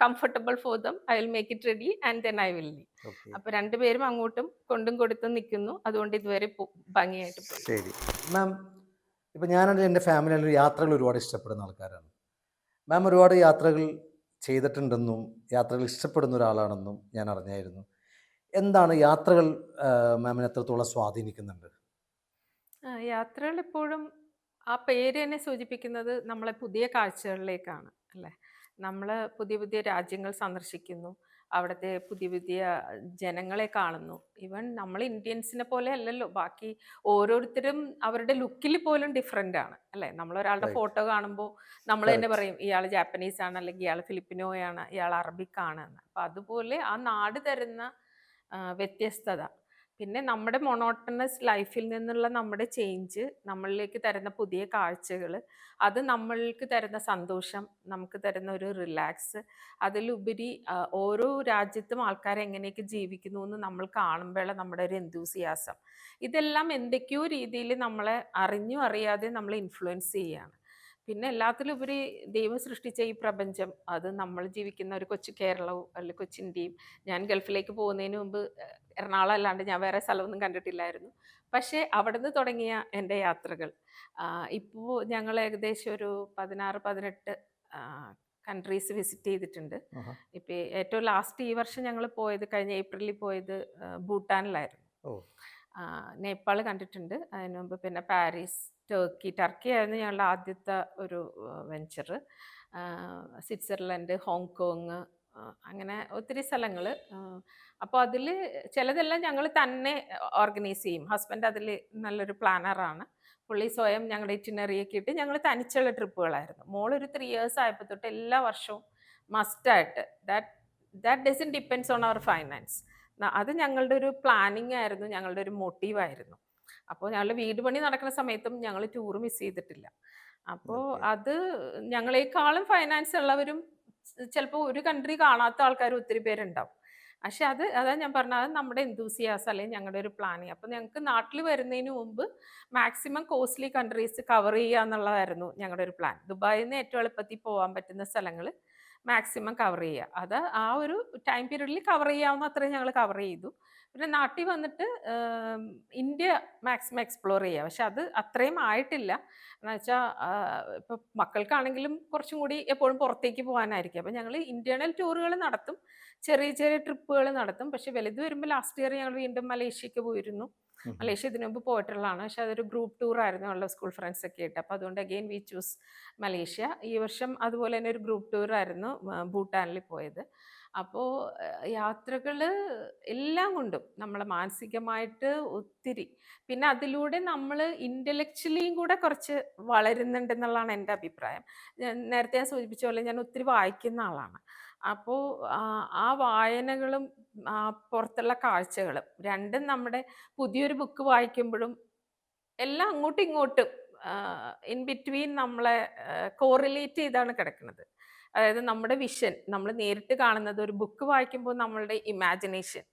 comfortable for them, I will make it ready and then I will leave. Okay. അപ്പോൾ രണ്ടുപേരും അങ്ങോട്ടും കൊണ്ടും കൊടുത്തും നിൽക്കുന്നു. അതുകൊണ്ട് ഇതുവരെ ഭംഗിയായിട്ട് പോയി. ശരി മാം. ഇപ്പം ഞാനാണെങ്കിൽ എൻ്റെ ഫാമിലിയിൽ യാത്രകൾ ഒരുപാട് ഇഷ്ടപ്പെടുന്ന ആൾക്കാരാണ്. മാം ഒരുപാട് യാത്രകൾ ചെയ്തിട്ടുണ്ടെന്നും യാത്രകൾ ഇഷ്ടപ്പെടുന്ന ഒരാളാണെന്നും ഞാൻ അറിഞ്ഞായിരുന്നു. എന്താണ് യാത്രകൾ മാമിനെ എത്രത്തോളം സ്വാധീനിക്കുന്നുണ്ട്? യാത്രകൾ എപ്പോഴും ആ പേര് തന്നെ സൂചിപ്പിക്കുന്നത് നമ്മളെ പുതിയ കാഴ്ചകളിലേക്കാണ് അല്ലേ. നമ്മൾ പുതിയ പുതിയ രാജ്യങ്ങൾ സന്ദർശിക്കുന്നു, അവിടുത്തെ പുതിയ പുതിയ ജനങ്ങളെ കാണുന്നു. ഈവൻ നമ്മൾ ഇന്ത്യൻസിനെ പോലെ അല്ലല്ലോ ബാക്കി ഓരോരുത്തരും, അവരുടെ ലുക്കിൽ പോലും ഡിഫറെൻ്റ് ആണ് അല്ലേ. നമ്മളൊരാളുടെ റൈറ്റ്. ഫോട്ടോ കാണുമ്പോൾ നമ്മൾ തന്നെ കറക്റ്റ്. പറയും ഇയാൾ ജാപ്പനീസ് ആണ്, അല്ലെങ്കിൽ ഇയാൾ ഫിലിപ്പിനോയാണ്, ഇയാൾ അറബിക് ആണ് എന്ന്. അപ്പം അതുപോലെ ആ നാട് തരുന്ന വ്യത്യസ്തത, പിന്നെ നമ്മുടെ മൊണോട്ടണസ് ലൈഫിൽ നിന്നുള്ള നമ്മുടെ ചേഞ്ച് നമ്മളിലേക്ക് തരുന്ന പുതിയ കാഴ്ചകൾ, അത് നമ്മൾക്ക് തരുന്ന സന്തോഷം, നമുക്ക് തരുന്ന ഒരു റിലാക്സ്, അതിലുപരി ഓരോ രാജ്യത്തും ആൾക്കാർ എങ്ങനെയൊക്കെ ജീവിക്കുന്നു എന്ന് നമ്മൾ കാണുമ്പോഴുള്ള നമ്മുടെ ഒരു എന്തൂസിയാസം, ഇതെല്ലാം എന്തൊക്കെയോ രീതിയിൽ നമ്മളെ അറിഞ്ഞും അറിയാതെ നമ്മൾ ഇൻഫ്ലുവൻസ് ചെയ്യുകയാണ്. പിന്നെ എല്ലാത്തിലുപരി ദൈവം സൃഷ്ടിച്ച ഈ പ്രപഞ്ചം, അത് നമ്മൾ ജീവിക്കുന്ന ഒരു കൊച്ചു കേരളവും അല്ലെങ്കിൽ കൊച്ചിൻ്റെയും, ഞാൻ ഗൾഫിലേക്ക് പോകുന്നതിന് മുമ്പ് എറണാകുളം അല്ലാണ്ട് ഞാൻ വേറെ സ്ഥലമൊന്നും കണ്ടിട്ടില്ലായിരുന്നു. പക്ഷേ അവിടുന്ന് തുടങ്ങിയ എൻ്റെ യാത്രകൾ ഇപ്പോൾ ഞങ്ങൾ ഏകദേശം ഒരു 16-18 കൺട്രീസ് വിസിറ്റ് ചെയ്തിട്ടുണ്ട്. ആഹാ. ഇപ്പോൾ ഏറ്റവും ലാസ്റ്റ് ഈ വർഷം ഞങ്ങൾ പോയത്, കഴിഞ്ഞ ഏപ്രിലിൽ പോയത് ഭൂട്ടാനിലായിരുന്നു. ഓ. നേപ്പാൾ കണ്ടിട്ടുണ്ട്. അതിന് മുമ്പ് പിന്നെ പാരീസ്, ടർക്കി ആയിരുന്നു ഞങ്ങളുടെ ആദ്യത്തെ ഒരു വെഞ്ചർ. സ്വിറ്റ്സർലൻഡ്, ഹോങ്കോങ്, അങ്ങനെ ഒത്തിരി സ്ഥലങ്ങൾ. അപ്പോൾ അതിൽ ചിലതെല്ലാം ഞങ്ങൾ തന്നെ ഓർഗനൈസ് ചെയ്യും. ഹസ്ബൻഡ് അതിൽ നല്ലൊരു പ്ലാനറാണ്. പുള്ളി സ്വയം ഞങ്ങളുടെ ഇറ്റിനറിയൊക്കെ ഇട്ട് ഞങ്ങൾ തനിച്ചുള്ള ട്രിപ്പുകളായിരുന്നു. മോളൊരു 3 ഇയേഴ്സ് ആയപ്പോൾ തൊട്ട് എല്ലാ വർഷവും മസ്റ്റായിട്ട്, that doesn't depends on our finance. അത് ഞങ്ങളുടെ ഒരു പ്ലാനിങ് ആയിരുന്നു, ഞങ്ങളുടെ ഒരു മോട്ടീവായിരുന്നു. അപ്പോൾ ഞങ്ങളുടെ വീട് പണി നടക്കുന്ന സമയത്തും ഞങ്ങൾ ടൂർ മിസ് ചെയ്തിട്ടില്ല. അപ്പോൾ ഓക്കെ. അത് ഞങ്ങളെക്കാളും ഫൈനാൻസ് ഉള്ളവരും ചിലപ്പോൾ ഒരു കൺട്രി കാണാത്ത ആൾക്കാർ ഒത്തിരി പേരുണ്ടാവും. പക്ഷെ അതാ ഞാൻ പറഞ്ഞത്, അത് നമ്മുടെ എന്തൂസിയാസം അല്ലെങ്കിൽ ഞങ്ങളുടെ ഒരു പ്ലാനിങ്. അപ്പോൾ ഞങ്ങൾക്ക് നാട്ടിൽ വരുന്നതിന് മുമ്പ് മാക്സിമം കോസ്റ്റ്ലി കൺട്രീസ് കവർ ചെയ്യുക എന്നുള്ളതായിരുന്നു ഞങ്ങളുടെ ഒരു പ്ലാൻ. ദുബായിൽ നിന്ന് ഏറ്റവും എളുപ്പത്തിൽ പോകാൻ പറ്റുന്ന സ്ഥലങ്ങൾ മാക്സിമം കവർ ചെയ്യുക. അത് ആ ഒരു ടൈം പീരീഡിൽ കവർ ചെയ്യാവുന്ന അത്രയും ഞങ്ങൾ കവർ ചെയ്തു. പിന്നെ നാട്ടിൽ വന്നിട്ട് ഇന്ത്യ മാക്സിമം എക്സ്പ്ലോർ ചെയ്യുക. പക്ഷെ അത് അത്രയും ആയിട്ടില്ല. എന്ന് വെച്ചാൽ ഇപ്പം മക്കൾക്കാണെങ്കിലും കുറച്ചും കൂടി എപ്പോഴും പുറത്തേക്ക് പോകാനായിരിക്കും. അപ്പം ഞങ്ങൾ ഇന്റേണൽ ടൂറുകൾ നടത്തും, ചെറിയ ചെറിയ ട്രിപ്പുകൾ നടത്തും. പക്ഷെ വലുത് വരുമ്പോൾ ലാസ്റ്റ് ഇയർ ഞങ്ങൾ വീണ്ടും മലേഷ്യക്ക് പോയിരുന്നു. മലേഷ്യ ഇതിനു മുമ്പ് പോയിട്ടുള്ളതാണ്. പക്ഷെ അതൊരു ഗ്രൂപ്പ് ടൂർ ആയിരുന്നു, ഉള്ള സ്കൂൾ ഫ്രണ്ട്സ് ഒക്കെ ആയിട്ട്. അപ്പോൾ അതുകൊണ്ട് അഗെയിൻ വി ചൂസ് മലേഷ്യ. ഈ വർഷം അതുപോലെ തന്നെ ഒരു ഗ്രൂപ്പ് ടൂർ ആയിരുന്നു ഭൂട്ടാനിൽ പോയത്. അപ്പോൾ യാത്രകൾ എല്ലാം കൊണ്ടും നമ്മളെ മാനസികമായിട്ട് ഒത്തിരി, പിന്നെ അതിലൂടെ നമ്മൾ ഇൻ്റലക്ച്വലിയും കൂടെ കുറച്ച് വളരുന്നുണ്ടെന്നുള്ളതാണ് എൻ്റെ അഭിപ്രായം. നേരത്തെ ഞാൻ സൂചിപ്പിച്ച പോലെ ഞാൻ ഒത്തിരി വായിക്കുന്ന ആളാണ്. അപ്പോൾ ആ വായനകളും പുറത്തുള്ള കാഴ്ചകളും രണ്ടും നമ്മുടെ പുതിയൊരു ബുക്ക് വായിക്കുമ്പോഴും എല്ലാം അങ്ങോട്ടും ഇങ്ങോട്ടും ഇൻ ബിറ്റ്വീൻ നമ്മളെ കോറിലേറ്റ് ചെയ്താണ് കിടക്കുന്നത്. അതായത് നമ്മുടെ വിഷൻ, നമ്മൾ നേരിട്ട് കാണുന്നത്, ഒരു ബുക്ക് വായിക്കുമ്പോൾ നമ്മളുടെ ഇമാജിനേഷൻ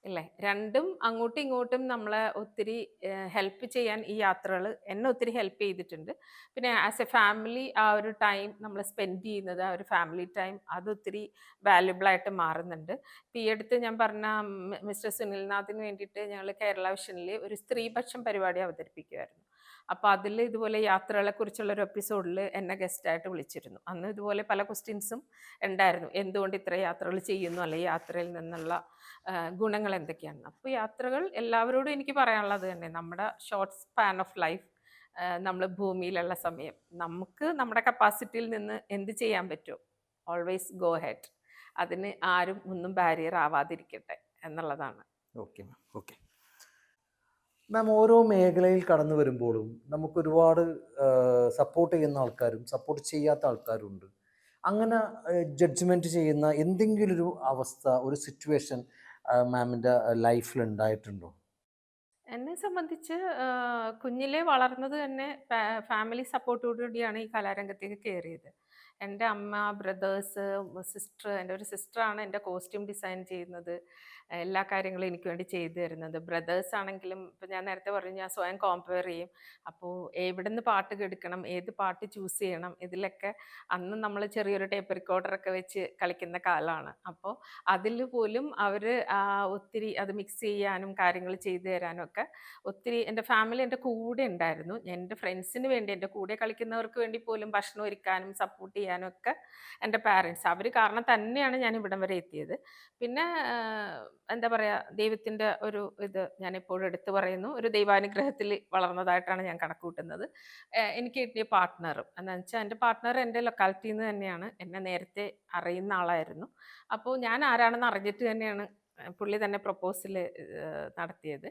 ഇല്ലേ, രണ്ടും അങ്ങോട്ടും ഇങ്ങോട്ടും നമ്മളെ ഒത്തിരി ഹെൽപ്പ് ചെയ്യാൻ ഈ യാത്രകൾ എന്നെ ഒത്തിരി ഹെൽപ്പ് ചെയ്തിട്ടുണ്ട്. പിന്നെ ആസ് എ ഫാമിലി ആ ഒരു ടൈം നമ്മൾ സ്പെൻഡ് ചെയ്യുന്നത്, ആ ഒരു ഫാമിലി ടൈം, അതൊത്തിരി വാല്യുബിളായിട്ട് മാറുന്നുണ്ട്. ഇപ്പം ഈ അടുത്ത് ഞാൻ പറഞ്ഞ മിസ്റ്റർ സുനിൽനാഥിന് വേണ്ടിയിട്ട് ഞങ്ങൾ കേരള വിഷനിൽ ഒരു സ്ത്രീപക്ഷം പരിപാടി അവതരിപ്പിക്കുമായിരുന്നു. അപ്പോൾ അതിൽ ഇതുപോലെ യാത്രകളെക്കുറിച്ചുള്ള ഒരു എപ്പിസോഡിൽ എന്നെ ഗസ്റ്റായിട്ട് വിളിച്ചിരുന്നു. അന്ന് ഇതുപോലെ പല ക്വസ്റ്റ്യൻസും ഉണ്ടായിരുന്നു. എന്തുകൊണ്ട് ഇത്ര യാത്രകൾ ചെയ്യുന്നു, അല്ലെങ്കിൽ യാത്രയിൽ നിന്നുള്ള ഗുണങ്ങൾ എന്തൊക്കെയാണ്. അപ്പോൾ യാത്രകൾ എല്ലാവരോടും എനിക്ക് പറയാനുള്ളത് തന്നെ, നമ്മുടെ ഷോർട്ട് സ്പാൻ ഓഫ് ലൈഫ് നമ്മൾ ഭൂമിയിലുള്ള സമയം നമുക്ക് നമ്മുടെ കപ്പാസിറ്റിയിൽ നിന്ന് എന്ത് ചെയ്യാൻ പറ്റുമോ ഓൾവേസ് ഗോ ഹെഡ്. അതിന് ആരും ഒന്നും ബാരിയർ ആവാതിരിക്കട്ടെ എന്നുള്ളതാണ്. Okay ma'am. ഓക്കെ മാം, ഓരോ മേഖലയിൽ കടന്നു വരുമ്പോഴും നമുക്ക് ഒരുപാട് സപ്പോർട്ട് ചെയ്യുന്ന ആൾക്കാരും സപ്പോർട്ട് ചെയ്യാത്ത ആൾക്കാരും ഉണ്ട്. അങ്ങനെ ജഡ്ജ്മെൻറ്റ് ചെയ്യുന്ന എന്തെങ്കിലും ഒരു അവസ്ഥ, ഒരു സിറ്റുവേഷൻ മാമിൻ്റെ ലൈഫിൽ ഉണ്ടായിട്ടുണ്ടോ? എന്നെ സംബന്ധിച്ച് കുഞ്ഞിലേ വളർന്നത് തന്നെ ഫാമിലി സപ്പോർട്ടോടുകൂടിയാണ് ഈ കലാരംഗത്തേക്ക് കയറിയത്. എൻ്റെ അമ്മ, ബ്രദേഴ്സ്, സിസ്റ്റർ, എൻ്റെ ഒരു സിസ്റ്ററാണ് എൻ്റെ കോസ്റ്റ്യൂം ഡിസൈൻ ചെയ്യുന്നത്. എല്ലാ കാര്യങ്ങളും എനിക്ക് വേണ്ടി ചെയ്തു തരുന്നത്. ബ്രദേഴ്സ് ആണെങ്കിലും ഇപ്പം ഞാൻ നേരത്തെ പറഞ്ഞു ഞാൻ സ്വയം കോമ്പയർ ചെയ്യും. അപ്പോൾ എവിടെ നിന്ന് പാട്ട് കേൾക്കണം, ഏത് പാട്ട് ചൂസ് ചെയ്യണം, ഇതിലൊക്കെ അന്ന് നമ്മൾ ചെറിയൊരു ടേപ്പ് റെക്കോർഡറൊക്കെ വെച്ച് കളിക്കുന്ന കാലമാണ്. അപ്പോൾ അതിൽ പോലും അവർ ഒത്തിരി അത് മിക്സ് ചെയ്യാനും കാര്യങ്ങൾ ചെയ്തു തരാനും ഒക്കെ ഒത്തിരി എൻ്റെ ഫാമിലി എൻ്റെ കൂടെ ഉണ്ടായിരുന്നു. എൻ്റെ ഫ്രണ്ട്സിന് വേണ്ടി, എൻ്റെ കൂടെ കളിക്കുന്നവർക്ക് വേണ്ടി പോലും ഭക്ഷണം ഒരുക്കാനും സപ്പോർട്ട് ചെയ്യാനും ഒക്കെ എൻ്റെ പാരൻസ്, അവർ കാരണം തന്നെയാണ് ഞാൻ ഇവിടം വരെ എത്തിയത്. പിന്നെ എന്താ പറയുക, ദൈവത്തിൻ്റെ ഒരു ഇത് ഞാൻ എപ്പോഴും എടുത്തു പറയുന്നു. ഒരു ദൈവാനുഗ്രഹത്തിൽ വളർന്നതായിട്ടാണ് ഞാൻ കണക്ക് കൂട്ടുന്നത്. എനിക്ക് കിട്ടിയ പാർട്ട്ണറും എന്താണെന്ന് വെച്ചാൽ എൻ്റെ പാർട്ട്ണർ എൻ്റെ ലൊക്കാലിറ്റിയിൽ നിന്ന് തന്നെയാണ്. എന്നെ നേരത്തെ അറിയുന്ന ആളായിരുന്നു. അപ്പോൾ ഞാൻ ആരാണെന്ന് അറിഞ്ഞിട്ട് തന്നെയാണ് പുള്ളി തന്നെ പ്രപ്പോസൽ നടത്തിയത്.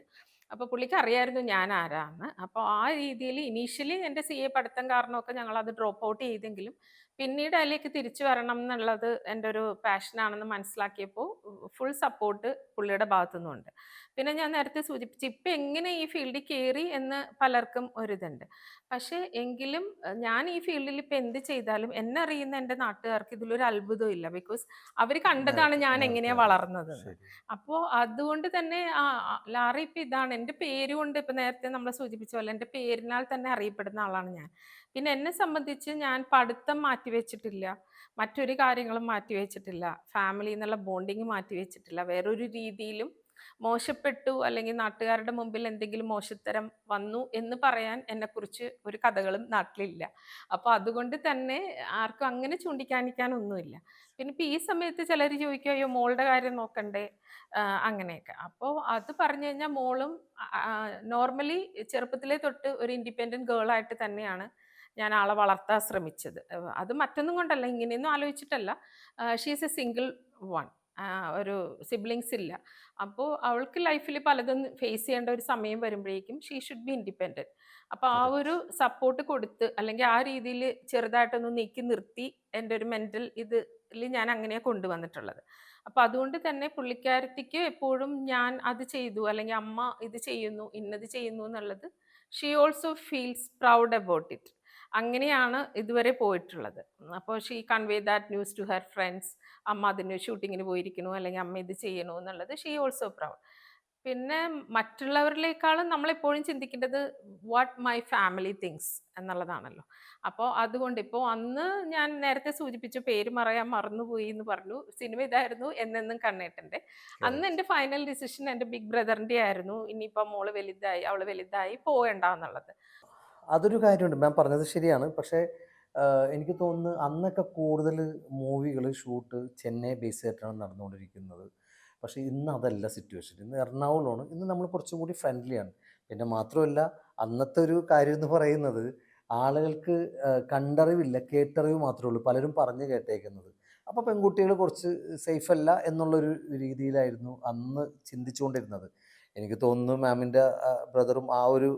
അപ്പോൾ പുള്ളിക്ക് അറിയായിരുന്നു ഞാൻ ആരാന്ന്. അപ്പോൾ ആ രീതിയിൽ ഇനീഷ്യലി എൻ്റെ CA പഠിത്തം കാരണമൊക്കെ ഞങ്ങളത് ഡ്രോപ്പ് ഔട്ട് ചെയ്തെങ്കിലും പിന്നീട് അതിലേക്ക് തിരിച്ചു വരണം എന്നുള്ളത് എൻ്റെ ഒരു പാഷനാണെന്ന് മനസ്സിലാക്കിയപ്പോൾ ഫുൾ സപ്പോർട്ട് പുള്ളിയുടെ ഭാഗത്തു നിന്നുണ്ട്. പിന്നെ ഞാൻ നേരത്തെ സൂചിപ്പിച്ചു ഇപ്പം എങ്ങനെ ഈ ഫീൽഡിൽ കയറി എന്ന് പലർക്കും ഒരിതുണ്ട്. പക്ഷേ എങ്കിലും ഞാൻ ഈ ഫീൽഡിൽ ഇപ്പം എന്ത് ചെയ്താലും എന്നെ അറിയുന്ന എൻ്റെ നാട്ടുകാർക്ക് ഇതിലൊരു അത്ഭുതവും ഇല്ല. ബിക്കോസ് അവർ കണ്ടതാണ് ഞാൻ എങ്ങനെയാണ് വളർന്നത്. അപ്പോൾ അതുകൊണ്ട് തന്നെ ലാറി ഇപ്പം ഇതാണ് എൻ്റെ പേര് കൊണ്ട്, ഇപ്പം നേരത്തെ നമ്മൾ സൂചിപ്പിച്ച പോലെ എൻ്റെ പേരിനാൽ തന്നെ അറിയപ്പെടുന്ന ആളാണ് ഞാൻ. പിന്നെ എന്നെ സംബന്ധിച്ച് ഞാൻ പഠിത്തം മാറ്റിവെച്ചിട്ടില്ല, മറ്റൊരു കാര്യങ്ങളും മാറ്റിവെച്ചിട്ടില്ല, ഫാമിലി എന്നുള്ള ബോണ്ടിങ് മാറ്റിവെച്ചിട്ടില്ല. വേറൊരു രീതിയിലും മോശപ്പെട്ടു അല്ലെങ്കിൽ നാട്ടുകാരുടെ മുമ്പിൽ എന്തെങ്കിലും മോശത്തരം വന്നു എന്ന് പറയാൻ എന്നെക്കുറിച്ച് ഒരു കഥകളും നാട്ടിലില്ല. അപ്പോൾ അതുകൊണ്ട് തന്നെ ആർക്കും അങ്ങനെ ചൂണ്ടിക്കാണിക്കാനൊന്നുമില്ല. പിന്നെ ഇപ്പം ഈ സമയത്ത് ചിലർ ചോദിക്കും അയ്യോ മോളുടെ കാര്യം നോക്കണ്ടേ, അങ്ങനെയൊക്കെ. അപ്പോൾ അത് പറഞ്ഞു കഴിഞ്ഞാൽ മോളും നോർമലി ചെറുപ്പത്തിലേ തൊട്ട് ഒരു ഇൻഡിപെൻഡൻറ്റ് ഗേളായിട്ട് തന്നെയാണ് ഞാൻ ആളെ വളർത്താൻ ശ്രമിച്ചത്. അത് മറ്റൊന്നും കൊണ്ടല്ല, ഇങ്ങനെയൊന്നും ആലോചിച്ചിട്ടല്ല. She is a single one, ഒരു സിബ്ലിങ്സ് ഇല്ല. അപ്പോൾ അവൾക്ക് ലൈഫിൽ പലതും ഫേസ് ചെയ്യേണ്ട ഒരു സമയം വരുമ്പോഴേക്കും ഷീ ഷുഡ് ബി ഇൻഡിപെൻഡൻറ്റ്. അപ്പോൾ ആ ഒരു സപ്പോർട്ട് കൊടുത്ത് അല്ലെങ്കിൽ ആ രീതിയിൽ ചെറുതായിട്ടൊന്ന് നീക്കി നിർത്തി എൻ്റെ ഒരു മെൻ്റൽ ഇതിൽ ഞാൻ അങ്ങനെയാണ് കൊണ്ടുവന്നിട്ടുള്ളത്. അപ്പോൾ അതുകൊണ്ട് തന്നെ പുള്ളിക്കാരത്തിക്ക് എപ്പോഴും ഞാൻ അത് ചെയ്തു അല്ലെങ്കിൽ അമ്മ ഇത് ചെയ്യുന്നു ഇന്നത് ചെയ്യുന്നു എന്നുള്ളത് she also feels proud about it. അങ്ങനെയാണ് ഇതുവരെ പോയിട്ടുള്ളത്. അപ്പോൾ she convey that news to her friends. അമ്മ അതിന് ഷൂട്ടിങ്ങിന് പോയിരിക്കുന്നു അല്ലെങ്കിൽ അമ്മ ഇത് ചെയ്യണു എന്നുള്ളത് ഷീ ഓൾസോ പ്രൗഡ്. പിന്നെ മറ്റുള്ളവരിലേക്കാളും നമ്മളെപ്പോഴും ചിന്തിക്കേണ്ടത് വാട്ട് മൈ ഫാമിലി തിങ്സ് എന്നുള്ളതാണല്ലോ. അപ്പോൾ അതുകൊണ്ട് ഇപ്പോൾ അന്ന് ഞാൻ നേരത്തെ സൂചിപ്പിച്ചു പേര് പറയാൻ മറന്നുപോയി എന്ന് പറഞ്ഞു. സിനിമ ഇതായിരുന്നു എന്നെന്നും കണ്ണേട്ടൻ്റെ. അന്ന് എൻ്റെ ഫൈനൽ ഡിസിഷൻ എൻ്റെ ബിഗ് ബ്രദറിൻ്റെ ആയിരുന്നു. ഇനിയിപ്പോൾ മോള് വലുതായി, അവൾ വലുതായി പോവേണ്ട എന്നുള്ളത്. അതൊരു കാര്യമുണ്ട് മാം പറഞ്ഞത് ശരിയാണ്. പക്ഷേ എനിക്ക് തോന്നുന്നു അന്നൊക്കെ കൂടുതൽ മൂവികൾ ഷൂട്ട് ചെന്നൈ ബേസ് ചെയ്തിട്ടാണ് നടന്നുകൊണ്ടിരിക്കുന്നത്. പക്ഷേ ഇന്ന് അതല്ല സിറ്റുവേഷൻ. ഇന്ന് എറണാകുളമാണ്. ഇന്ന് നമ്മൾ കുറച്ചും കൂടി ഫ്രണ്ട്ലിയാണ്. പിന്നെ മാത്രമല്ല അന്നത്തെ ഒരു കാര്യം എന്ന് പറയുന്നത് ആളുകൾക്ക് കണ്ടറിവില്ല, കേട്ടറിവ് മാത്രമേ ഉള്ളൂ. പലരും പറഞ്ഞു കേട്ടേക്കുന്നത്. അപ്പോൾ പെൺകുട്ടികൾ കുറച്ച് സേഫ് അല്ല എന്നുള്ളൊരു രീതിയിലായിരുന്നു അന്ന് ചിന്തിച്ചുകൊണ്ടിരുന്നത്. എനിക്ക് തോന്നുന്നു മാമിൻ്റെ ബ്രദറും ആ ഒരു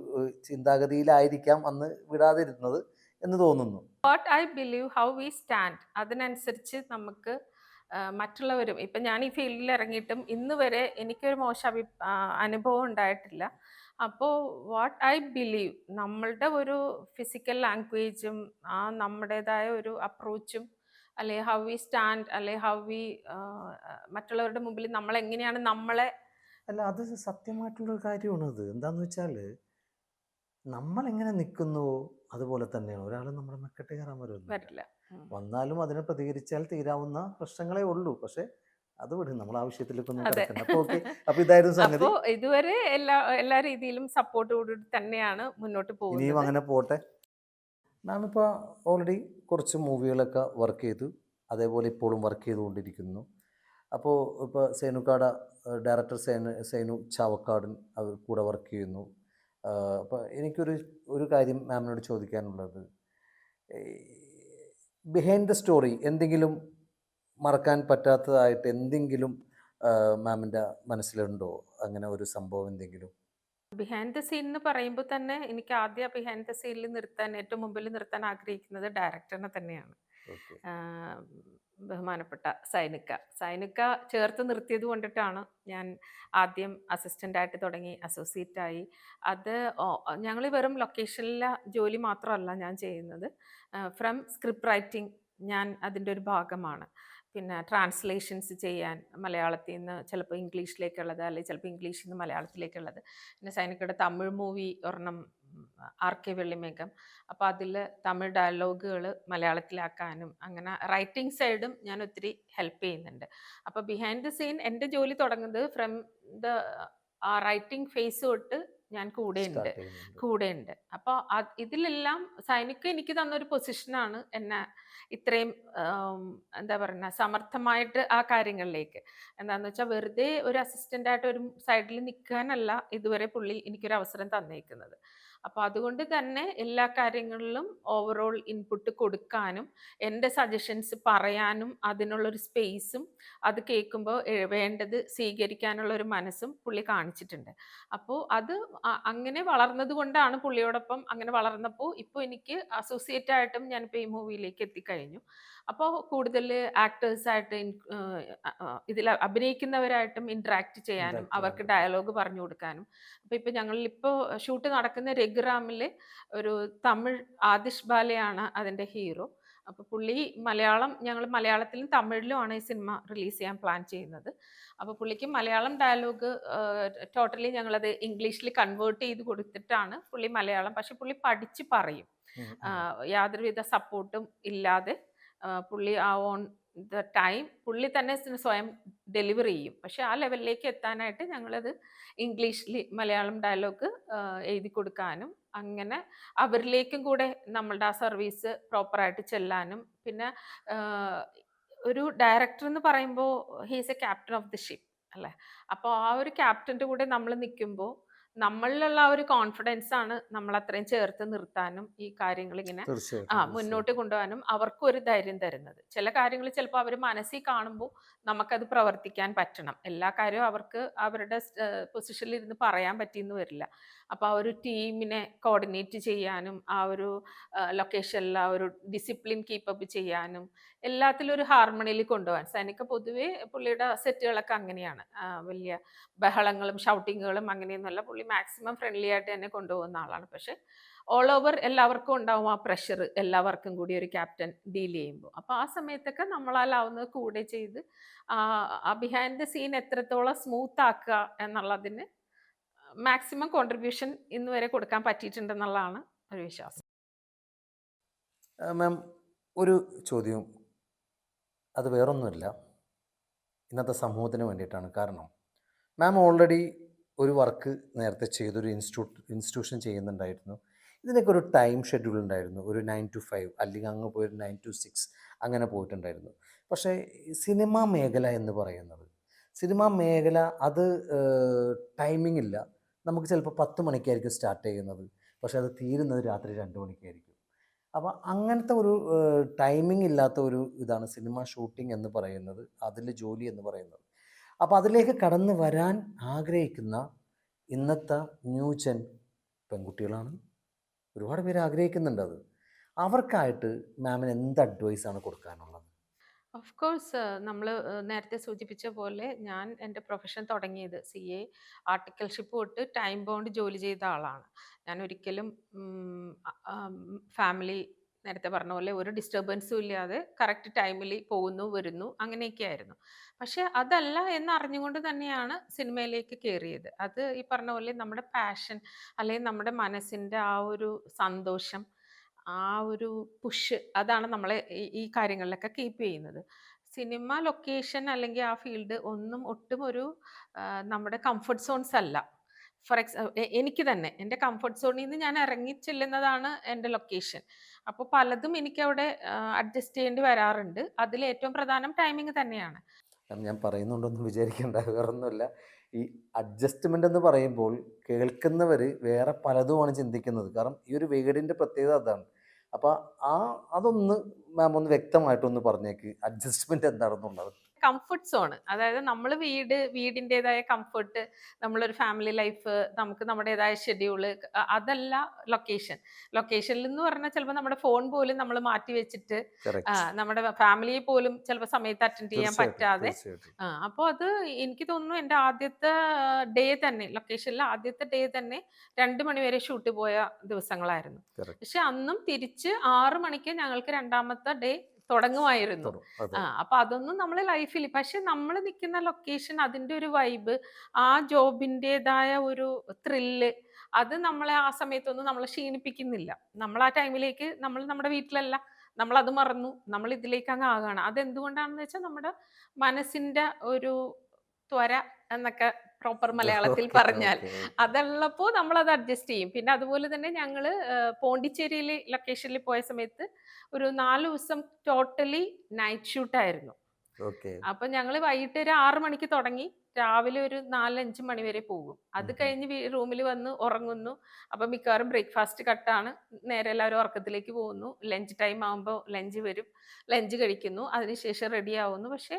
ചിന്താഗതിയിലായിരിക്കാം അന്ന് വിടാതിരുന്നത് എന്ന് തോന്നുന്നു. What I believe how we stand അതിനനുസരിച്ച് നമുക്ക് മറ്റുള്ളവരും ഇപ്പം ഞാൻ ഈ ഫീൽഡിൽ ഇറങ്ങിയിട്ടും ഇന്ന് വരെ എനിക്കൊരു മോശം അനുഭവം ഉണ്ടായിട്ടില്ല. അപ്പോൾ വാട്ട് ഐ ബിലീവ് നമ്മളുടെ ഒരു ഫിസിക്കൽ ലാംഗ്വേജും നമ്മുടേതായ ഒരു അപ്രോച്ചും അല്ലെ ഹൗ വി സ്റ്റാൻഡ് അല്ലെ ഹൗ വി മറ്റുള്ളവരുടെ മുമ്പിൽ നമ്മളെങ്ങനെയാണ് നമ്മളെ. അല്ല, അത് സത്യമായിട്ടുള്ളൊരു കാര്യമാണ്. അത് എന്താണെന്ന് വെച്ചാൽ നമ്മളെങ്ങനെ നിൽക്കുന്നുവോ അതുപോലെ തന്നെയാണ് ഒരാൾ നമ്മുടെ മെക്കെട്ട് കയറാൻ വരില്ല. വന്നാലും അതിനെ പ്രതികരിച്ചാൽ തീരാവുന്ന പ്രശ്നങ്ങളേ ഉള്ളൂ. പക്ഷേ അത് വിടും, നമ്മൾ ആവശ്യത്തിലേക്കൊന്നും അതെ. കിടക്കണ്ട. അപ്പോൾ ഓക്കെ, അപ്പോൾ ഇതായിരുന്നു സംഗതി. അപ്പോൾ ഇതുവരെ എല്ലാ രീതിയിലും സപ്പോർട്ടോട് തന്നെയാണ് മുന്നോട്ട് ഇനിയും പോകുന്നത്. അങ്ങനെ പോട്ടെ. മാം ഇപ്പോൾ ഓൾറെഡി കുറച്ച് മൂവികളൊക്കെ വർക്ക് ചെയ്തു, അതേപോലെ ഇപ്പോഴും വർക്ക് ചെയ്തുകൊണ്ടിരിക്കുന്നു. അപ്പോൾ ഇപ്പോൾ സേനുക്കാട ഡയറക്ടർ സേനു ചാവക്കാടൻ അവർ കൂടെ വർക്ക് ചെയ്യുന്നു. അപ്പോൾ എനിക്കൊരു ഒരു കാര്യം മാമിനോട് ചോദിക്കാനുള്ളത്, ബിഹൈൻഡ് ദ സ്റ്റോറി എന്തെങ്കിലും മറക്കാൻ പറ്റാത്തതായിട്ട് എന്തെങ്കിലും മാമിൻ്റെ മനസ്സിലുണ്ടോ? അങ്ങനെ ഒരു സംഭവം എന്തെങ്കിലും? ബിഹൈൻഡ് ദ സീൻ എന്ന് പറയുമ്പോൾ തന്നെ എനിക്ക് ആദ്യം ബിഹൈൻഡ് ദ സീനിൽ നിർത്താൻ ഏറ്റവും മുമ്പിൽ നിർത്താൻ ആഗ്രഹിക്കുന്നത് ഡയറക്ടറിനെ തന്നെയാണ്. ഓക്കെ. ആഹ് ബഹുമാനപ്പെട്ട സൈനിക. സൈനിക ചേർത്ത് നിർത്തിയത് കൊണ്ടിട്ടാണ് ഞാൻ ആദ്യം അസിസ്റ്റൻ്റായിട്ട് തുടങ്ങി, അസോസിയേറ്റായി. അത് ഞങ്ങൾ വെറും ലൊക്കേഷനിലെ ജോലി മാത്രമല്ല ഞാൻ ചെയ്യുന്നത്. ഫ്രം സ്ക്രിപ്റ്റ് റൈറ്റിംഗ് ഞാൻ അതിൻ്റെ ഒരു ഭാഗമാണ്. പിന്നെ ട്രാൻസ്ലേഷൻസ് ചെയ്യാൻ മലയാളത്തിൽ നിന്ന് ചിലപ്പോൾ ഇംഗ്ലീഷിലേക്കുള്ളത്, അല്ലെങ്കിൽ ചിലപ്പോൾ ഇംഗ്ലീഷിൽ നിന്ന് മലയാളത്തിലേക്കുള്ളത്. പിന്നെ സൈനികയുടെ തമിഴ് മൂവി ഒരെണ്ണം, ആർ കെ വെള്ളിമേഘം. അപ്പോൾ അതിൽ തമിഴ് ഡയലോഗുകൾ മലയാളത്തിലാക്കാനും അങ്ങനെ റൈറ്റിംഗ് സൈഡും ഞാൻ ഒത്തിരി ഹെൽപ്പ് ചെയ്യുന്നുണ്ട്. അപ്പോൾ ബിഹൈൻഡ് ദ സീൻ എൻ്റെ ജോലി തുടങ്ങുന്നത് ഫ്രം ദ ആ റൈറ്റിംഗ് ഫേസ് തൊട്ട് ഞാൻ കൂടെയുണ്ട് സ്റ്റാർട്ട് ചെയ്യുന്നുണ്ട്. കൂടെയുണ്ട്. അപ്പോൾ ഇതിലെല്ലാം സൈനിക എനിക്ക് തന്നൊരു പൊസിഷനാണ് എന്നെ ഇത്രയും ആം, എന്താ പറയുക, സമർത്ഥമായിട്ട് ആ കാര്യങ്ങളിലേക്ക്. എന്താണെന്ന് വെച്ചാൽ വെറുതെ ഒരു അസിസ്റ്റൻ്റായിട്ട് ഒരു സൈഡിൽ നിൽക്കാനല്ല ഇതുവരെ പുള്ളി എനിക്കൊരു അവസരം തന്നേക്കുന്നത്. അപ്പോൾ അതുകൊണ്ട് തന്നെ എല്ലാ കാര്യങ്ങളിലും ഓവറോൾ ഇൻപുട്ട് കൊടുക്കാനും എൻ്റെ സജഷൻസ് പറയാനും അതിനുള്ളൊരു സ്പേസും അത് കേൾക്കുമ്പോൾ വേണ്ടത് സ്വീകരിക്കാനുള്ള ഒരു മനസ്സും പുള്ളി കാണിച്ചിട്ടുണ്ട്. അപ്പോൾ അത് അങ്ങനെ വളർന്നത് കൊണ്ടാണ് പുള്ളിയോടൊപ്പം അങ്ങനെ വളർന്നപ്പോൾ ഇപ്പോൾ എനിക്ക് അസോസിയേറ്റ് ആയിട്ടും ഞാനിപ്പോൾ ഈ മൂവിയിലേക്ക് എത്തിക്കഴിഞ്ഞു. അപ്പോൾ കൂടുതൽ ആക്ടേഴ്സായിട്ട് ഇതിൽ അഭിനയിക്കുന്നവരായിട്ടും ഇൻറ്ററാക്ട് ചെയ്യാനും ഇൻട്രാക്ട് ചെയ്യാൻ അവർക്ക് പറ്റും. ഡയലോഗ് പറഞ്ഞു കൊടുക്കാനും. അപ്പോൾ ഇപ്പോൾ ഞങ്ങളിപ്പോൾ ഷൂട്ട് നടക്കുന്ന രഘുറാമിൽ ഒരു തമിഴ് ആതിഷ് ബാലയാണ് അതിൻ്റെ ഹീറോ. അപ്പോൾ പുള്ളി ഞങ്ങൾ മലയാളത്തിലും തമിഴിലുമാണ് ഈ സിനിമ റിലീസ് ചെയ്യാൻ പ്ലാൻ ചെയ്യുന്നത്. അപ്പോൾ പുള്ളിക്ക് മലയാളം ഡയലോഗ് ടോട്ടലി ഞങ്ങളത് ഇംഗ്ലീഷിൽ കൺവേർട്ട് ചെയ്ത് കൊടുത്തിട്ടാണ് പുള്ളി മലയാളം, പക്ഷെ പുള്ളി പഠിച്ച് പറയും. ഉം, ഉം. യാതൊരുവിധ സപ്പോർട്ടും ഇല്ലാതെ പുള്ളി ആ ഓൺ ദ ടൈം പുള്ളി തന്നെ സ്വയം ഡെലിവർ ചെയ്യും. പക്ഷെ ആ ലെവലിലേക്ക് എത്താനായിട്ട് ഞങ്ങളത് ഇംഗ്ലീഷിൽ മലയാളം ഡയലോഗ് എഴുതി കൊടുക്കാനും അങ്ങനെ അവരിലേക്കും കൂടെ നമ്മളുടെ ആ സർവീസ് പ്രോപ്പറായിട്ട് ചെല്ലാനും. പിന്നെ ആഹ്, ഒരു ഡയറക്ടർ എന്ന് പറയുമ്പോൾ he's A captain of the ship അല്ലേ. അപ്പോൾ ആ ഒരു ക്യാപ്റ്റൻ്റെ കൂടെ നമ്മൾ നിൽക്കുമ്പോൾ നമ്മളിലുള്ള ആ ഒരു കോൺഫിഡൻസ് ആണ് നമ്മൾ അത്രയും ചേർത്ത് നിർത്താനും ഈ കാര്യങ്ങൾ ഇങ്ങനെ തീർച്ചയായിട്ടും, മുന്നോട്ട് തീർച്ചയായിട്ടും. കൊണ്ടുപോകാനും അവർക്കും ഒരു ധൈര്യം തരുന്നത്. ചില കാര്യങ്ങൾ ചിലപ്പോൾ അവർ മനസ്സിൽ കാണുമ്പോൾ നമുക്കത് പ്രവർത്തിക്കാൻ പറ്റണം. എല്ലാ കാര്യവും അവർക്ക് അവരുടെ പൊസിഷനിൽ ഇരുന്ന് പറയാൻ പറ്റിയെന്ന് വരില്ല. അപ്പോൾ ആ ഒരു ടീമിനെ കോർഡിനേറ്റ് ചെയ്യാനും ആ ഒരു ലൊക്കേഷനിൽ ആ ഒരു ഡിസിപ്ലിൻ കീപ്പപ്പ് ചെയ്യാനും എല്ലാത്തിലും ഒരു ഹാർമണിയിൽ കൊണ്ടുപോകാൻ സൈനിക പൊതുവേ പുള്ളിയുടെ സെറ്റുകളൊക്കെ അങ്ങനെയാണ്. വലിയ ബഹളങ്ങളും ഷൗട്ടിങ്ങുകളും അങ്ങനെയൊന്നുമല്ല. പുള്ളി മാക്സിമം ഫ്രണ്ട്ലി ആയിട്ട് തന്നെ കൊണ്ടുപോകുന്ന ആളാണ്. പക്ഷെ ഓൾ ഓവർ എല്ലാവർക്കും ഉണ്ടാവും ആ പ്രഷർ, എല്ലാവർക്കും കൂടി ഒരു ക്യാപ്റ്റൻ ഡീൽ ചെയ്യുമ്പോൾ. അപ്പോൾ ആ സമയത്തൊക്കെ നമ്മളാലാവുന്നത് കൂടെ ചെയ്ത് ആ ബിഹൈൻഡ് ദ സീൻ എത്രത്തോളം സ്മൂത്ത് ആക്കുക എന്നുള്ളതിന് മാക്സിമം കോൺട്രിബ്യൂഷൻ ഇന്ന് വരെ കൊടുക്കാൻ പറ്റിയിട്ടുണ്ടെന്നുള്ളതാണ് ഒരു വിശ്വാസം. മാം, ഒരു ചോദ്യം, അത് വേറൊന്നുമില്ല, ഇന്നത്തെ സമൂഹത്തിന് വേണ്ടിയിട്ടാണ്. കാരണം മാം ഓൾറെഡി ഒരു വർക്ക് നേരത്തെ ചെയ്തൊരു ഇൻസ്റ്റിറ്റ്യൂഷൻ ചെയ്യുന്നുണ്ടായിരുന്നു. ഇതിനൊക്കെ ഒരു ടൈം ഷെഡ്യൂൾ ഉണ്ടായിരുന്നു. ഒരു 9 to 5 അല്ലെങ്കിൽ അങ്ങ് പോയി 9 to 6 അങ്ങനെ പോയിട്ടുണ്ടായിരുന്നു. പക്ഷേ സിനിമാ മേഖല എന്ന് പറയുന്നത്, സിനിമാ മേഖല അത് ടൈമിംഗ് ഇല്ല. നമുക്ക് ചിലപ്പോൾ 10 മണിക്കായിരിക്കും സ്റ്റാർട്ട് ചെയ്യുന്നത്, പക്ഷേ അത് തീരുന്നത് രാത്രി 2 മണിക്കായിരിക്കും. അപ്പോൾ അങ്ങനത്തെ ഒരു ടൈമിംഗ് ഇല്ലാത്ത ഒരു ഇതാണ് സിനിമ ഷൂട്ടിംഗ് എന്ന് പറയുന്നത്, അതിൽ ജോലി എന്ന് പറയുന്നത്. അപ്പോൾ അതിലേക്ക് കടന്നു വരാൻ ആഗ്രഹിക്കുന്ന ഇന്നത്തെ ന്യൂ ജെൻ പെൺകുട്ടികളാണ്, ഒരുപാട് പേര് ആഗ്രഹിക്കുന്നുണ്ട് അത്. അവർക്കായിട്ട് മാമിന് എന്ത് അഡ്വൈസാണ് കൊടുക്കാനുള്ളത്? ഓഫ് കോഴ്സ് നമ്മൾ നേരത്തെ സൂചിപ്പിച്ച പോലെ ഞാൻ എൻ്റെ പ്രൊഫഷൻ തുടങ്ങിയത് CA ആർട്ടിക്കൽഷിപ്പ് തൊട്ട് ടൈം ബൗണ്ട് ജോലി ചെയ്ത ആളാണ്. ഞാൻ ഒരിക്കലും ഫാമിലി നേരത്തെ പറഞ്ഞ പോലെ ഒരു ഡിസ്റ്റർബൻസും ഇല്ലാതെ കറക്റ്റ് ടൈമിൽ പോകുന്നു വരുന്നു അങ്ങനെയൊക്കെ ആയിരുന്നു. പക്ഷെ അതല്ല എന്നറിഞ്ഞുകൊണ്ട് തന്നെയാണ് സിനിമയിലേക്ക് കയറിയത്. അത് ഈ പറഞ്ഞ പോലെ നമ്മുടെ പാഷൻ അല്ലെങ്കിൽ നമ്മുടെ മനസ്സിൻ്റെ ആ ഒരു സന്തോഷം, ആ ഒരു പുഷ് അതാണ് നമ്മളെ ഈ കാര്യങ്ങളിലൊക്കെ കീപ്പ് ചെയ്യുന്നത്. സിനിമ ലൊക്കേഷൻ അല്ലെങ്കിൽ ആ ഫീൽഡ് ഒന്നും ഒട്ടും ഒരു നമ്മുടെ കംഫർട്ട് സോൺസ് അല്ല. എനിക്ക് തന്നെ എൻ്റെ കംഫർട്ട് സോണിൽ നിന്ന് ഞാൻ ഇറങ്ങി ചെല്ലുന്നതാണ് എൻ്റെ ലൊക്കേഷൻ. അപ്പോൾ പലതും എനിക്കവിടെ അഡ്ജസ്റ്റ് ചെയ്യേണ്ടി വരാറുണ്ട്. അതിൽ ഏറ്റവും പ്രധാനം ടൈമിംഗ് തന്നെയാണ്. ഞാൻ പറയുന്നുണ്ടോന്നും വിചാരിക്കേണ്ട, വേറൊന്നുമില്ല. ഈ അഡ്ജസ്റ്റ്മെൻ്റ് എന്ന് പറയുമ്പോൾ കേൾക്കുന്നവർ വേറെ പലതുമാണ് ചിന്തിക്കുന്നത്. കാരണം ഈ ഒരു വേർഡിൻ്റെ പ്രത്യേകത അതാണ്. അപ്പോൾ അതൊന്ന് മാം ഒന്ന് വ്യക്തമായിട്ടൊന്ന് പറഞ്ഞേക്ക്, അഡ്ജസ്റ്റ്മെൻ്റ് എന്താണെന്നുള്ളത്. കംഫർട്ട് സോൺ, അതായത് നമ്മൾ വീടിൻ്റെതായ കംഫർട്ട്, നമ്മളൊരു ഫാമിലി ലൈഫ്, നമുക്ക് നമ്മുടേതായ ഷെഡ്യൂള്, അതല്ല ലൊക്കേഷൻ. ലൊക്കേഷനിൽ എന്ന് പറഞ്ഞാൽ ചിലപ്പോൾ നമ്മുടെ ഫോൺ പോലും നമ്മൾ മാറ്റി വെച്ചിട്ട് കറക്റ്റ്. നമ്മുടെ ഫാമിലിയെ പോലും ചിലപ്പോൾ സമയത്ത് അറ്റൻഡ് ചെയ്യാൻ തീർച്ചയായിട്ടും പറ്റാതെ. തീർച്ചയായിട്ടും. അപ്പോൾ അത് എനിക്ക് തോന്നുന്നു എൻ്റെ ആദ്യത്തെ ഡേ തന്നെ, ലൊക്കേഷനിലെ ആദ്യത്തെ ഡേ തന്നെ 2 മണി വരെ ഷൂട്ട് പോയ ദിവസങ്ങളായിരുന്നു. കറക്റ്റ്. പക്ഷെ അന്നും തിരിച്ച് 6 മണിക്ക് ഞങ്ങൾക്ക് രണ്ടാമത്തെ ഡേ തുടങ്ങുമായിരുന്നു. അതെ. അപ്പൊ അതൊന്നും നമ്മളെ ലൈഫിൽ, പക്ഷെ നമ്മൾ നിൽക്കുന്ന ലൊക്കേഷൻ, അതിന്റെ ഒരു വൈബ്, ആ ജോബിൻ്റെതായ ഒരു ത്രില്ല്, അത് നമ്മളെ ആ സമയത്തൊന്നും നമ്മളെ ക്ഷീണിപ്പിക്കുന്നില്ല. നമ്മൾ ആ ടൈമിലേക്ക് നമ്മൾ നമ്മുടെ വീട്ടിലല്ല, നമ്മൾ അത് മറന്നു, നമ്മൾ ഇതിലേക്ക് അങ്ങ് ആകാണ്. അതെന്തുകൊണ്ടാണെന്ന് വെച്ചാൽ നമ്മുടെ മനസ്സിന്റെ ഒരു ത്വര എന്നൊക്കെ പ്രോപ്പർ മലയാളത്തിൽ ഓക്കെ പറഞ്ഞാൽ ഓക്കെ ഓക്കെ. അതുള്ളപ്പോൾ നമ്മളത് അഡ്ജസ്റ്റ് ചെയ്യും. പിന്നെ അതുപോലെ തന്നെ ഞങ്ങള് പോണ്ടിച്ചേരിയിൽ ലൊക്കേഷനിൽ പോയ സമയത്ത് ഒരു 4 ദിവസം ടോട്ടലി നൈറ്റ് ഷൂട്ടായിരുന്നു. ഓക്കെ. അപ്പൊ ഞങ്ങള് വൈകിട്ട് ഒരു 6 മണിക്ക് തുടങ്ങി രാവിലെ ഒരു 4-5 മണി വരെ പോകും. അത് കഴിഞ്ഞ് റൂമിൽ വന്ന് ഉറങ്ങുന്നു. അപ്പൊ മിക്കവാറും ബ്രേക്ക്ഫാസ്റ്റ് കട്ടാണ്. നേരെ എല്ലാവരും ഉറക്കത്തിലേക്ക് പോകുന്നു. ലഞ്ച് ടൈം ആകുമ്പോൾ ലഞ്ച് വരും. ലഞ്ച് കഴിക്കുന്നു. അതിനുശേഷം റെഡി ആവുന്നു. പക്ഷെ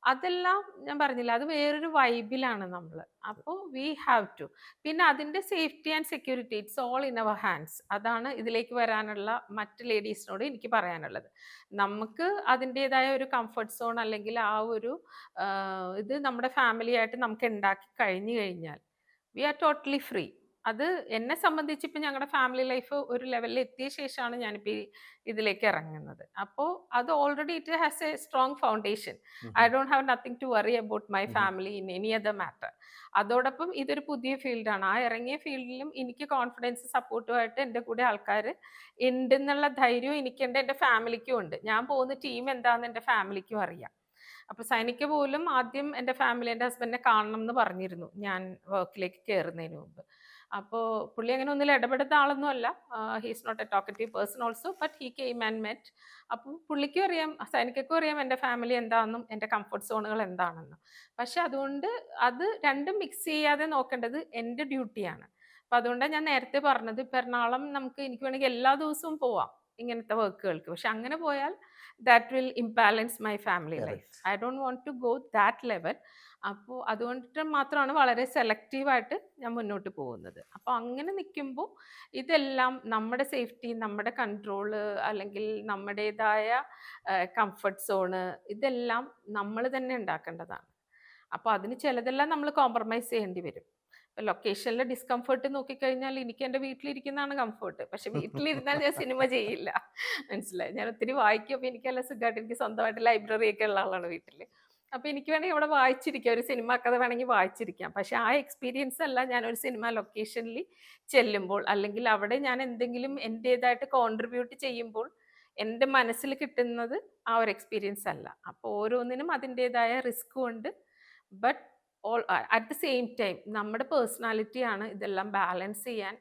അതെല്ലാം ഞാൻ പറഞ്ഞില്ല, അത് വേറൊരു വൈബിലാണ് നമ്മൾ. അപ്പോൾ വി ഹാവ് ടു. പിന്നെ അതിന്റെ safety and security, it's all in our hands. അതാണ് ഇതിലേക്ക് വരാനുള്ള മറ്റ് ലേഡീസിനോട് എനിക്ക് പറയാനുള്ളത്. നമുക്ക് അതിൻ്റെതായ ഒരു കംഫർട്ട് സോൺ, അല്ലെങ്കിൽ ആ ഒരു ഇത് നമ്മുടെ ഫാമിലി ആയിട്ട് നമുക്ക് ഉണ്ടാക്കി കഴിഞ്ഞു കഴിഞ്ഞാൽ വി ആർ ടോട്ടലി ഫ്രീ. അത് എന്നെ സംബന്ധിച്ച് ഇപ്പം ഞങ്ങളുടെ ഫാമിലി ലൈഫ് ഒരു ലെവലിൽ എത്തിയ ശേഷമാണ് ഞാനിപ്പോൾ ഇതിലേക്ക് ഇറങ്ങുന്നത്. അപ്പോൾ അത് already it has a strong foundation. I don't have nothing to worry about my family in any other matter. അതോടൊപ്പം ഇതൊരു പുതിയ ഫീൽഡാണ്. ആ ഇറങ്ങിയ ഫീൽഡിലും എനിക്ക് കോൺഫിഡൻസ് സപ്പോർട്ടുമായിട്ട് എൻ്റെ കൂടെ ആൾക്കാർ ഉണ്ടെന്നുള്ള ധൈര്യവും എനിക്കുണ്ട്, എൻ്റെ ഫാമിലിക്കും ഉണ്ട്. ഞാൻ പോകുന്ന ടീം എന്താണെന്ന് എൻ്റെ ഫാമിലിക്കും അറിയാം. അപ്പൊ സൈനിക പോലും ആദ്യം എൻ്റെ ഫാമിലി, എൻ്റെ ഹസ്ബൻഡിനെ കാണണം എന്ന് പറഞ്ഞിരുന്നു ഞാൻ വർക്കിലേക്ക് കയറുന്നതിന് മുമ്പ്. അപ്പോൾ പുള്ളി അങ്ങനെ ഒന്നിൽ ഇടപെടുന്ന ആളൊന്നും അല്ല. He's not a talkative person also, but he came and met. അപ്പോൾ പുള്ളിക്കും അറിയാം, സൈനികക്കും അറിയാം എൻ്റെ ഫാമിലി എന്താണെന്നും എൻ്റെ കംഫർട്ട് സോണുകൾ എന്താണെന്നും. പക്ഷെ അതുകൊണ്ട് അത് രണ്ടും മിക്സ് ചെയ്യാതെ നോക്കേണ്ടത് എൻ്റെ ഡ്യൂട്ടിയാണ്. അപ്പം അതുകൊണ്ടാണ് ഞാൻ നേരത്തെ പറഞ്ഞത്, ഇപ്പം എറണാകുളം നമുക്ക്, എനിക്ക് വേണമെങ്കിൽ എല്ലാ ദിവസവും പോവാം ഇങ്ങനത്തെ വർക്കുകൾക്ക്. പക്ഷെ അങ്ങനെ പോയാൽ that will imbalance my family life. Correct. I don't want to go that level. അപ്പോൾ അതുകൊണ്ടിട്ട് മാത്രമാണ് വളരെ സെലക്റ്റീവായിട്ട് ഞാൻ മുന്നോട്ട് പോകുന്നത്. അപ്പോൾ അങ്ങനെ നിൽക്കുമ്പോൾ ഇതെല്ലാം നമ്മുടെ സേഫ്റ്റി, നമ്മുടെ കൺട്രോള്, അല്ലെങ്കിൽ നമ്മുടേതായ കംഫർട്ട് സോണ്, ഇതെല്ലാം നമ്മൾ തന്നെ ഉണ്ടാക്കേണ്ടതാണ്. അപ്പോൾ അതിന് ചിലതെല്ലാം നമ്മൾ കോംപ്രമൈസ് ചെയ്യേണ്ടി വരും. ഇപ്പോൾ ലൊക്കേഷനിലെ ഡിസ്കംഫർട്ട് നോക്കിക്കഴിഞ്ഞാൽ എനിക്ക് എൻ്റെ വീട്ടിലിരിക്കുന്നതാണ് കംഫർട്ട്. പക്ഷെ വീട്ടിലിരുന്നാൽ ഞാൻ സിനിമ ചെയ്യില്ല. മനസ്സിലായി? ഞാൻ ഒത്തിരി വായിക്കും. അപ്പോൾ എനിക്ക് നല്ല സുഖമായിട്ട്, എനിക്ക് സ്വന്തമായിട്ട് ലൈബ്രറി ഒക്കെ ഉള്ള ആളാണ് വീട്ടിൽ. അപ്പോൾ എനിക്ക് വേണമെങ്കിൽ അവിടെ വായിച്ചിരിക്കാം, ഒരു സിനിമ കഥ വേണമെങ്കിൽ വായിച്ചിരിക്കാം. പക്ഷെ ആ എക്സ്പീരിയൻസ് അല്ല ഞാനൊരു സിനിമ ലൊക്കേഷനിൽ ചെല്ലുമ്പോൾ, അല്ലെങ്കിൽ അവിടെ ഞാൻ എന്തെങ്കിലും എൻ്റേതായിട്ട് കോൺട്രിബ്യൂട്ട് ചെയ്യുമ്പോൾ എൻ്റെ മനസ്സിൽ കിട്ടുന്നത് ആ ഒരു എക്സ്പീരിയൻസ് അല്ല. അപ്പോൾ ഓരോന്നിനും അതിൻ്റേതായ റിസ്ക്കും ഉണ്ട്. But at the same time നമ്മുടെ പേഴ്സണാലിറ്റിയാണ് ഇതെല്ലാം ബാലൻസ് ചെയ്യാൻ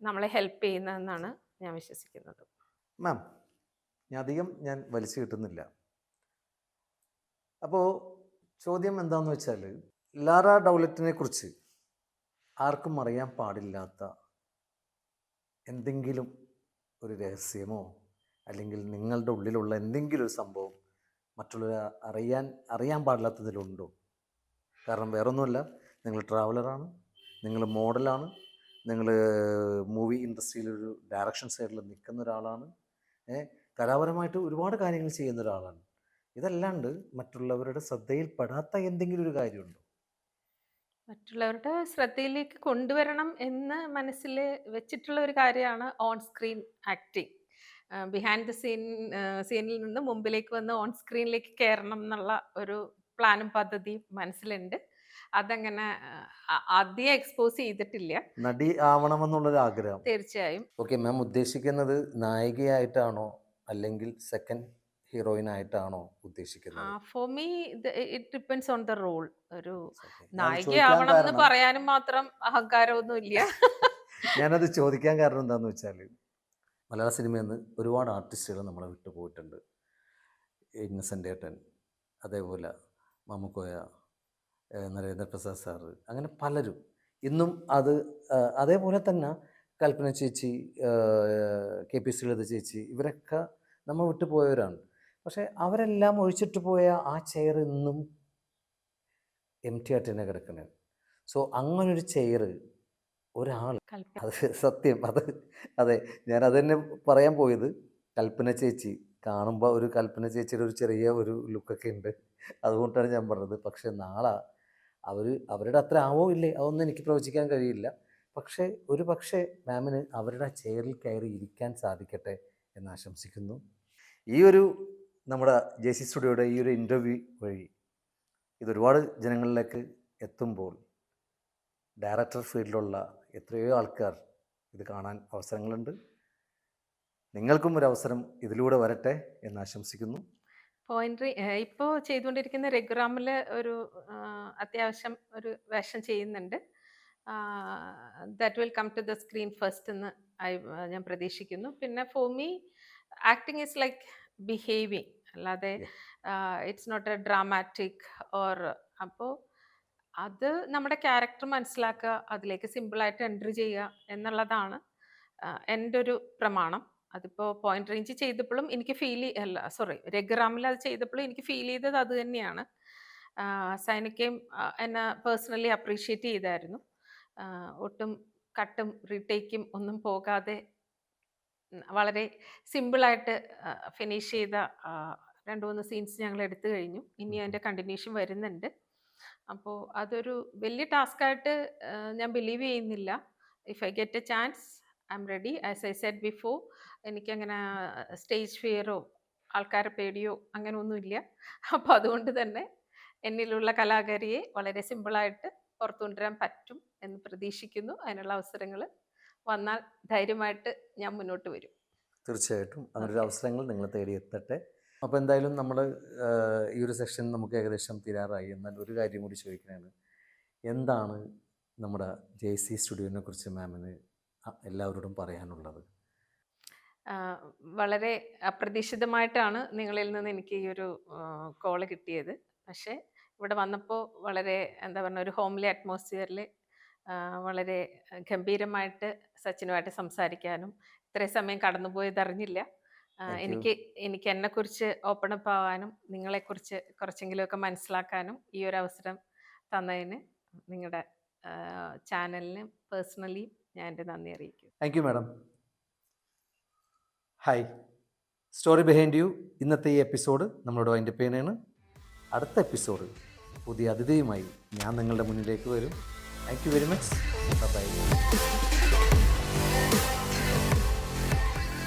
നമ്മളെ ഹെൽപ്പ് ചെയ്യുന്നതെന്നാണ് ഞാൻ വിശ്വസിക്കുന്നത്. മാം, ഞാൻ വലിച്ചു കിട്ടുന്നില്ല. അപ്പോൾ ചോദ്യം എന്താണെന്ന് വെച്ചാൽ, ലാറ ഡൗലറ്റിനെ കുറിച്ച് ആർക്കും അറിയാൻ പാടില്ലാത്ത എന്തെങ്കിലും ഒരു രഹസ്യമോ, അല്ലെങ്കിൽ നിങ്ങളുടെ ഉള്ളിലുള്ള എന്തെങ്കിലും ഒരു സംഭവം മറ്റുള്ളവർ അറിയാൻ പാടില്ലാത്തതിലുണ്ടോ? കാരണം വേറൊന്നുമല്ല, നിങ്ങൾ ട്രാവലറാണ്, നിങ്ങൾ മോഡലാണ്, നിങ്ങൾ മൂവി ഇൻഡസ്ട്രിയിലൊരു ഡയറക്ഷൻ സൈഡിൽ നിൽക്കുന്ന ഒരാളാണ്, കലാപരമായിട്ട് ഒരുപാട് കാര്യങ്ങൾ ചെയ്യുന്ന ഒരാളാണ്. ഇതല്ലാണ്ട് മറ്റുള്ളവരുടെ ശ്രദ്ധയിൽപ്പെടാത്ത എന്തെങ്കിലും ഒരു കാര്യമുണ്ടോ? മറ്റുള്ളവരുടെ ശ്രദ്ധയിലേക്ക് കൊണ്ടുവരണം എന്ന് മനസ്സിൽ വെച്ചിട്ടുള്ള ഒരു കാര്യമാണ് on screen acting. Behind the സീനിൽ നിന്ന് മുമ്പിലേക്ക് വന്ന് ഓൺ സ്ക്രീനിലേക്ക് കയറണം എന്നുള്ള ഒരു പ്ലാനും പദ്ധതിയും മനസ്സിലുണ്ട്. അതങ്ങനെ ആദ്യം എക്സ്പോസ് ചെയ്തിട്ടില്ല. നടി ആവണമെന്നുള്ളൊരു ആഗ്രഹം. തീർച്ചയായും. ഓക്കെ മാം, ഉദ്ദേശിക്കുന്നത് നായികയായിട്ടാണോ അല്ലെങ്കിൽ സെക്കൻഡ് ഹീറോയിൻ ആയിട്ടാണോ ഉദ്ദേശിക്കുന്നത്? For me it depends on the role. ഒരു ഞാനത് നായികയാവണം എന്ന് പറയാനും മാത്രം അഹങ്കാരമൊന്നുമില്ല. ഞാനത് ചോദിക്കാൻ കാരണം എന്താണെന്ന് വെച്ചാൽ, മലയാള സിനിമയിൽ നിന്ന് ഒരുപാട് ആർട്ടിസ്റ്റുകൾ നമ്മളെ വിട്ടു പോയിട്ടുണ്ട്. ഇന്നസെൻ്റ് ഏട്ടൻ, അതേപോലെ മാമുക്കോയ, നരേന്ദ്രപ്രസാദ് സാറ്, അങ്ങനെ പലരും ഇന്നും അത് അതേപോലെ തന്നെ കൽപ്പന ചേച്ചി, KP ശ്രീലത ചേച്ചി, ഇവരൊക്കെ നമ്മൾ വിട്ടു പോയവരാണ്. പക്ഷേ അവരെല്ലാം ഒഴിച്ചിട്ട് പോയ ആ ചെയർ ഇന്നും empty ആയിട്ട് തന്നെ കിടക്കുന്നത്. സോ അങ്ങനൊരു ചെയർ ഒരാൾ, കൽപ്പന അത് സത്യം, അതെ, ഞാനത് തന്നെ പറയാൻ പോയത്. കൽപ്പന ചേച്ചി കാണുമ്പോൾ ഒരു കൽപ്പന ചേച്ചിയുടെ ഒരു ചെറിയ ഒരു ലുക്കൊക്കെ ഉണ്ട്, അതുകൊണ്ടാണ് ഞാൻ പറഞ്ഞത്. പക്ഷെ നാളെ അവരുടെ അത്ര ആവോ ഇല്ലേ അതൊന്നും എനിക്ക് പ്രവചിക്കാൻ കഴിയില്ല. പക്ഷേ ഒരു പക്ഷേ മാമിന് അവരുടെ ചെയറിൽ കയറി ഇരിക്കാൻ സാധിക്കട്ടെ എന്ന് ആശംസിക്കുന്നു. ഈ ഒരു നമ്മുടെ JC സ്റ്റുഡിയോയുടെ ഈ ഒരു ഇൻ്റർവ്യൂ വഴി ഇതൊരുപാട് ജനങ്ങളിലേക്ക് എത്തുമ്പോൾ ഡയറക്ടർ ഫീൽഡിലുള്ള എത്രയോ ആൾക്കാർ ഇത് കാണാൻ അവസരങ്ങളുണ്ട്. നിങ്ങൾക്കും ഒരു അവസരം ഇതിലൂടെ വരട്ടെ എന്ന് ആശംസിക്കുന്നു. പോയിന്ററി ഇപ്പോൾ ചെയ്തുകൊണ്ടിരിക്കുന്ന രഘുറാമിൽ ഒരു അത്യാവശ്യം ഒരു വേഷം ചെയ്യുന്നുണ്ട്. That will come to the screen first എന്ന് ഞാൻ പ്രതീക്ഷിക്കുന്നു. പിന്നെ for me acting is like behaving, അല്ലാതെ it's not a dramatic or. അപ്പോൾ അത് നമ്മുടെ ക്യാരക്ടർ മനസ്സിലാക്കുക, അതിലേക്ക് സിമ്പിളായിട്ട് എൻട്രി ചെയ്യുക എന്നുള്ളതാണ് എൻ്റെ ഒരു പ്രമാണം. അതിപ്പോൾ പോയിന്റ് റേഞ്ച് ചെയ്തപ്പോഴും എനിക്ക് രഘുറാമിൽ അത് ചെയ്തപ്പോഴും എനിക്ക് ഫീൽ ചെയ്തത് അത് തന്നെയാണ്. സൈനിക്കയും എന്നെ പേഴ്സണലി അപ്രീഷിയേറ്റ് ചെയ്തായിരുന്നു. ഒട്ടും കട്ടും റീടേക്കും ഒന്നും പോകാതെ വളരെ സിമ്പിളായിട്ട് ഫിനിഷ് ചെയ്ത 2-3 സീൻസ് ഞങ്ങൾ എടുത്തു കഴിഞ്ഞു. ഇനി അതിൻ്റെ കണ്ടിന്യൂഷൻ വരുന്നുണ്ട്. അപ്പോൾ അതൊരു വലിയ ടാസ്ക്കായിട്ട് ഞാൻ ബിലീവ് ചെയ്യുന്നില്ല. If I get a chance I am ready. As I said before, എനിക്കങ്ങനെ സ്റ്റേജ് ഫിയറോ ആൾക്കാരെ പേടിയോ അങ്ങനെ ഒന്നുമില്ല. അപ്പോൾ അതുകൊണ്ട് തന്നെ എന്നിലുള്ള കലാകാരിയെ വളരെ സിമ്പിളായിട്ട് പുറത്തു കൊണ്ടുവരാൻ പറ്റും എന്ന് പ്രതീക്ഷിക്കുന്നു. അതിനുള്ള അവസരങ്ങൾ വന്നാൽ ധൈര്യമായിട്ട് ഞാൻ മുന്നോട്ട് വരും. തീർച്ചയായിട്ടും അങ്ങനൊരു അവസരങ്ങൾ നിങ്ങളെ തേടിയെത്തട്ടെ. അപ്പോൾ എന്തായാലും നമ്മൾ ഈ ഒരു സെക്ഷൻ നമുക്ക് ഏകദേശം തീരാറായി. എന്നാൽ ഒരു കാര്യം കൂടി ചോദിക്കുകയാണ്, എന്താണ് നമ്മുടെ JC സ്റ്റുഡിയോനെ കുറിച്ച് മാമിന് എല്ലാവരോടും പറയാനുള്ളത്? വളരെ അപ്രതീക്ഷിതമായിട്ടാണ് നിങ്ങളിൽ നിന്ന് എനിക്ക് ഈ ഒരു കോള് കിട്ടിയത്. പക്ഷേ ഇവിടെ വന്നപ്പോൾ വളരെ എന്താ പറയുക, ഒരു ഹോംലി അറ്റ്മോസ്ഫിയറിൽ വളരെ ഗംഭീരമായിട്ട് സച്ചിനുമായിട്ട് സംസാരിക്കാനും ഇത്രയും സമയം കടന്നുപോയത് അറിഞ്ഞില്ല. എനിക്ക് എന്നെക്കുറിച്ച് ഓപ്പൺ അപ്പ് ആവാനും നിങ്ങളെക്കുറിച്ച് കുറച്ചെങ്കിലുമൊക്കെ മനസ്സിലാക്കാനും ഈ ഒരു അവസരം തന്നതിന് നിങ്ങളുടെ ചാനലിന് പേഴ്സണലി ഞാൻ എൻ്റെ നന്ദി അറിയിക്കും. Thank you madam. Hi, story behind you ഇന്നത്തെ ഈ എപ്പിസോഡ് നമ്മളോട് വൈൻഡപ്പ് ചെയ്യുന്നതാണ്. അടുത്ത എപ്പിസോഡ് പുതിയ അതിഥിയുമായി ഞാൻ നിങ്ങളുടെ മുന്നിലേക്ക് വരും. Thank you very much. By.